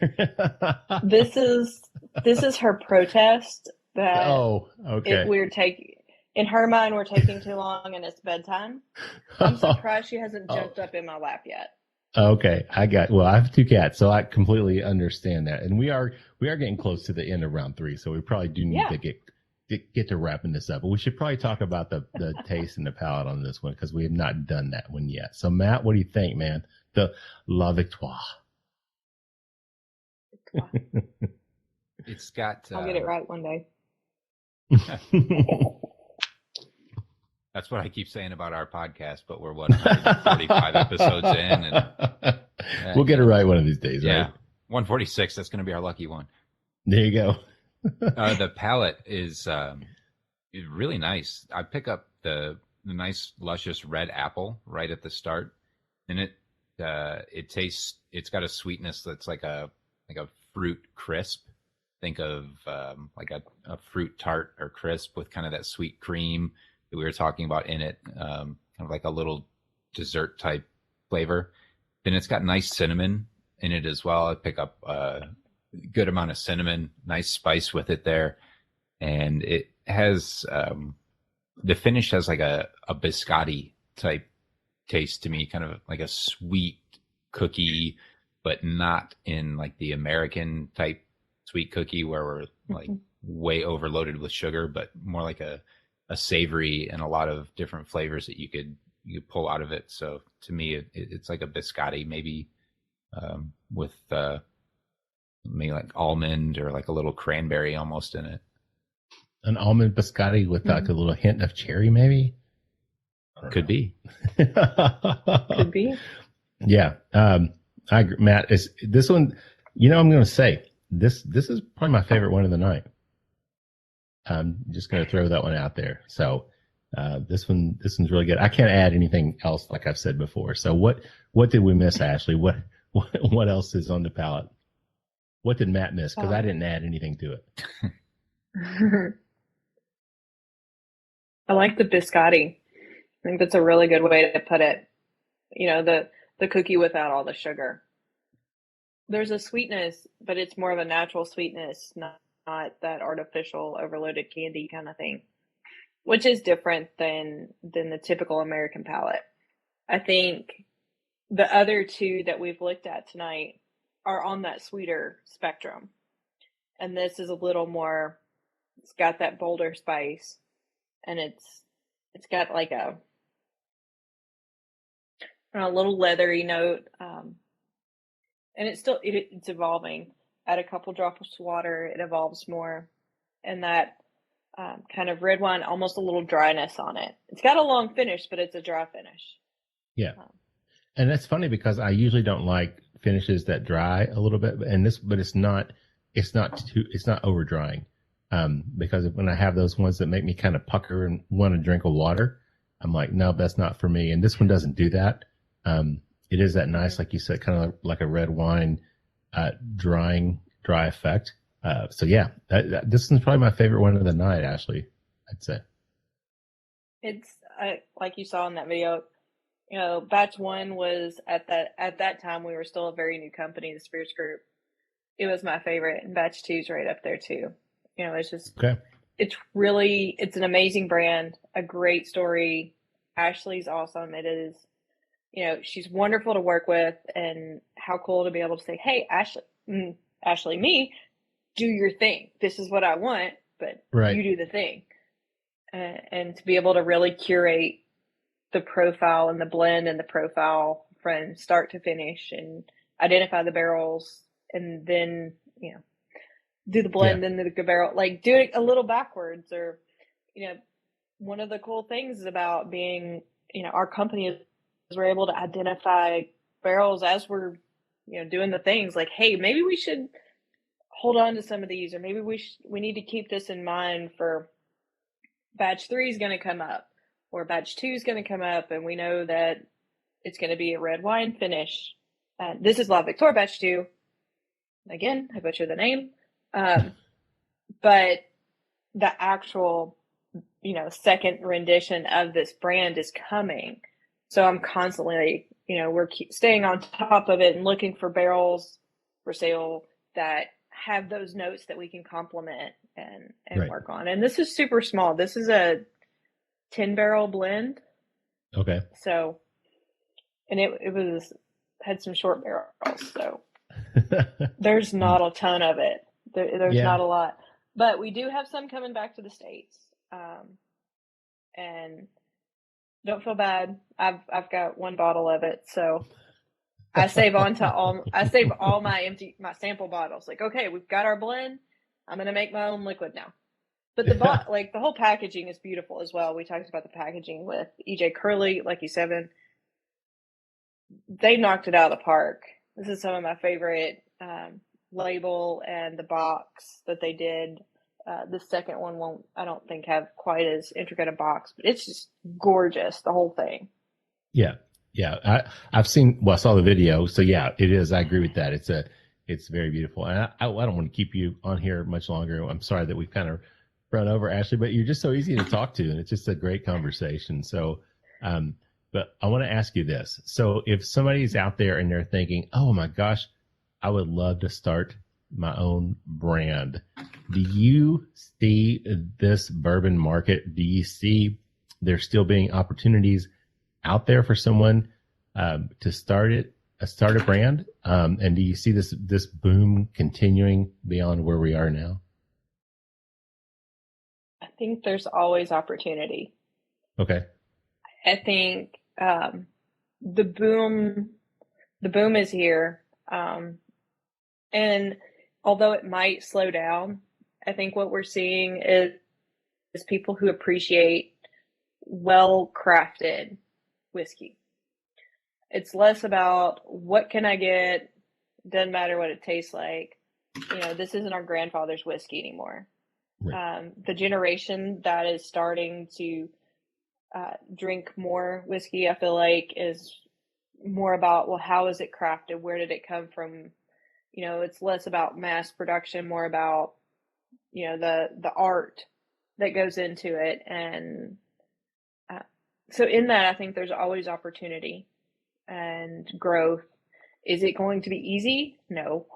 This is her protest that in her mind, we're taking too long and it's bedtime. I'm surprised she hasn't jumped up in my lap yet. Okay, I have 2 cats, so I completely understand that. And we are getting close to the end of round 3, so we probably do need to get to wrapping this up. But we should probably talk about the taste and the palate on this one because we have not done that one yet. So Matt, what do you think, man? The La Victoire. It's got. I'll get it right one day. That's what I keep saying about our podcast, but we're 145 episodes in, and we'll get it right one of these days. Yeah, right? 146. That's going to be our lucky one. There you go. The palate is really nice. I pick up the nice, luscious red apple right at the start, and it tastes. It's got a sweetness that's like a fruit crisp. Think of like a fruit tart or crisp with kind of that sweet cream that we were talking about in it, kind of like a little dessert type flavor. Then it's got nice cinnamon in it as well. I pick up a good amount of cinnamon, nice spice with it there. And it has, the finish has like a biscotti type taste to me, kind of like a sweet cookie, but not in like the American type sweet cookie where we're like way overloaded with sugar, but more like a a savory and a lot of different flavors that you could pull out of it. So to me, it's like a biscotti, maybe with maybe like almond or like a little cranberry almost in it. An almond biscotti with like a little hint of cherry, maybe. Could be. Could be. Yeah. I agree. Matt, is this one, I'm going to say this is probably my favorite one of the night. I'm just going to throw that one out there. So, this one's really good. I can't add anything else, like I've said before. So what did we miss, Ashley? What else is on the palate? What did Matt miss? Because I didn't add anything to it. I like the biscotti. I think that's a really good way to put it. The cookie without all the sugar. There's a sweetness, but it's more of a natural sweetness, not that artificial overloaded candy kind of thing, which is different than the typical American palate. I think the other two that we've looked at tonight are on that sweeter spectrum. And this is a little more, it's got that bolder spice, and it's got like a little leathery note. And it's evolving. Add a couple drops of water, it evolves more. And that kind of red wine, almost a little dryness on it. It's got a long finish, but it's a dry finish. Yeah. And that's funny because I usually don't like finishes that dry a little bit, but it's not over drying. Because when I have those ones that make me kind of pucker and want to drink of water, I'm like, no, that's not for me. And this one doesn't do that. It is that nice, like you said, kind of like a red wine, dry effect. So yeah, this is probably my favorite one of the night, Ashley, I'd say. It's like you saw in that video, batch one was at that time, we were still a very new company, the Spirits Group. It was my favorite, and batch two's right up there too. It's just, okay. It's an amazing brand, a great story. Ashley's awesome. It is, she's wonderful to work with, and how cool to be able to say, hey, Ashley, me, do your thing. This is what I want, but you do the thing. And to be able to really curate the profile and the blend and the profile from start to finish, and identify the barrels, and then, do the blend, then the barrel, like do it a little backwards. Or, one of the cool things about being, our company is we're able to identify barrels as we're, doing the things, like, hey, maybe we should hold on to some of these, or maybe we need to keep this in mind for batch 3 is going to come up, or batch 2 is going to come up, and we know that it's going to be a red wine finish. This is La Victoire batch 2. Again, I butchered the name. But the actual, second rendition of this brand is coming. So I'm constantly, we're staying on top of it and looking for barrels for sale that have those notes that we can complement and work on. And this is super small. This is a 10-barrel blend. Okay. So, and it had some short barrels. So there's not a ton of it. There's not a lot, but we do have some coming back to the States. And don't feel bad. I've got one bottle of it. So I save all my sample bottles. Like, okay, we've got our blend. I'm going to make my own liquid now. But the whole packaging is beautiful as well. We talked about the packaging with EJ Curley, Lucky 7. They knocked it out of the park. This is some of my favorite, label and the box that they did. The second one won't, I don't think, have quite as intricate a box, but it's just gorgeous, the whole thing. Yeah. I saw the video. So yeah, it is. I agree with that. It's very beautiful. And I don't want to keep you on here much longer. I'm sorry that we've kind of run over, Ashley, but you're just so easy to talk to, and it's just a great conversation. So, but I want to ask you this. So if somebody's out there and they're thinking, oh my gosh, I would love to start my own brand. Do you see this bourbon market? Do you see there still being opportunities out there for someone to start a brand? And do you see this boom continuing beyond where we are now? I think there's always opportunity. Okay. I think the boom is here. And although it might slow down, I think what we're seeing is people who appreciate well-crafted whiskey. It's less about what can I get, doesn't matter what it tastes like. This isn't our grandfather's whiskey anymore. Right. The generation that is starting to drink more whiskey, I feel like, is more about, well, how is it crafted? Where did it come from? It's less about mass production, more about, the art that goes into it. And so in that, I think there's always opportunity and growth. Is it going to be easy? No.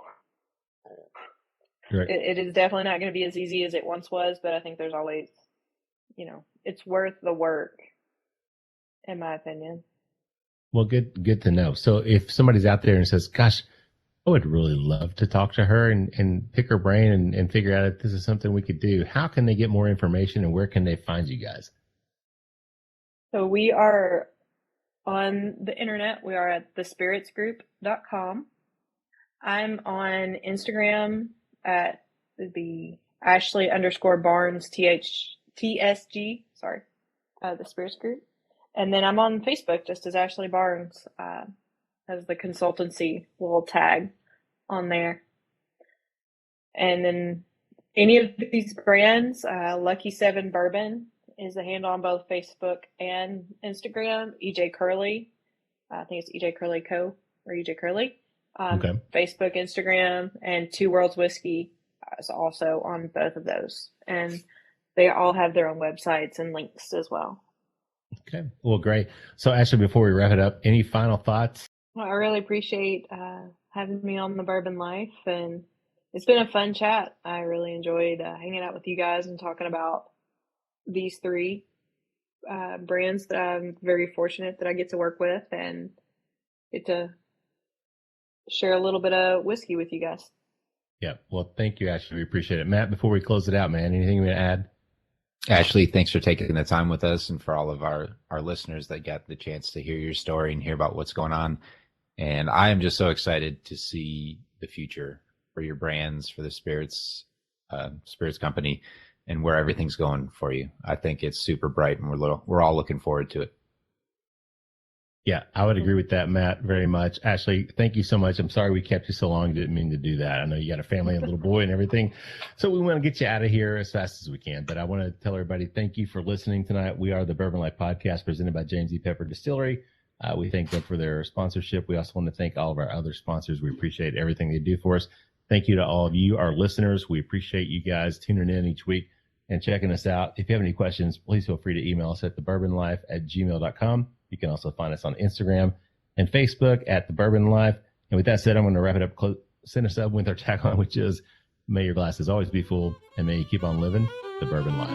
Right. It is definitely not going to be as easy as it once was, but I think there's always, it's worth the work, in my opinion. Well, good to know. So if somebody's out there and says, gosh, I would really love to talk to her and pick her brain and figure out if this is something we could do, how can they get more information and where can they find you guys? So we are on the internet. We are at thespiritsgroup.com. I'm on Instagram at the Ashley_Barnes TSG. Sorry, the Spirits Group. And then I'm on Facebook just as Ashley Barnes, as the consultancy little tag on there. And then any of these brands, Lucky 7 Bourbon is the handle on both Facebook and Instagram. EJ Curley, I think it's EJ Curley Co. or EJ Curley. Okay. Facebook, Instagram, and Two Worlds Whiskey is also on both of those. And they all have their own websites and links as well. Okay. Well, great. So Ashley, before we wrap it up, any final thoughts? Well, I really appreciate having me on the Bourbon Life, and it's been a fun chat. I really enjoyed hanging out with you guys and talking about these three brands that I'm very fortunate that I get to work with and get to share a little bit of whiskey with you guys. Yeah. Well, thank you, Ashley. We appreciate it. Matt, before we close it out, man, anything you want to add? Ashley, thanks for taking the time with us, and for all of our listeners that got the chance to hear your story and hear about what's going on. And I am just so excited to see the future for your brands, for the spirits company, and where everything's going for you. I think it's super bright, and we're all looking forward to it. Yeah, I would agree with that, Matt, very much. Ashley, thank you so much. I'm sorry we kept you so long. Didn't mean to do that. I know you got a family and a little boy and everything. So we want to get you out of here as fast as we can. But I want to tell everybody, thank you for listening tonight. We are the Bourbon Life Podcast presented by James E. Pepper Distillery. We thank them for their sponsorship. We also want to thank all of our other sponsors. We appreciate everything they do for us. Thank you to all of you, our listeners. We appreciate you guys tuning in each week and checking us out. If you have any questions, please feel free to email us at thebourbonlife@gmail.com. You can also find us on Instagram and Facebook at The Bourbon Life. And with that said, I'm going to wrap it up. Send us up with our tagline, which is, may your glasses always be full, and may you keep on living the Bourbon Life.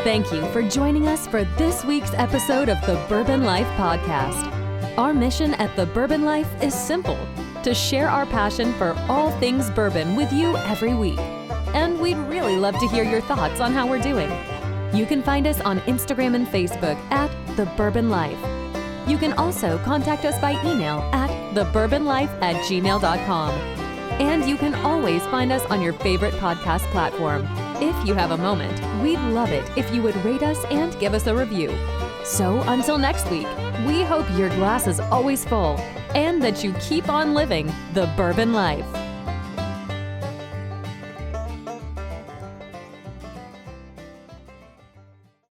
Thank you for joining us for this week's episode of the Bourbon Life Podcast. Our mission at the Bourbon Life is simple: to share our passion for all things bourbon with you every week. And we'd really love to hear your thoughts on how we're doing. You can find us on Instagram and Facebook at The Bourbon Life. You can also contact us by email at thebourbonlife@gmail.com. And you can always find us on your favorite podcast platform. If you have a moment, we'd love it if you would rate us and give us a review. So until next week, we hope your glass is always full and that you keep on living the Bourbon Life.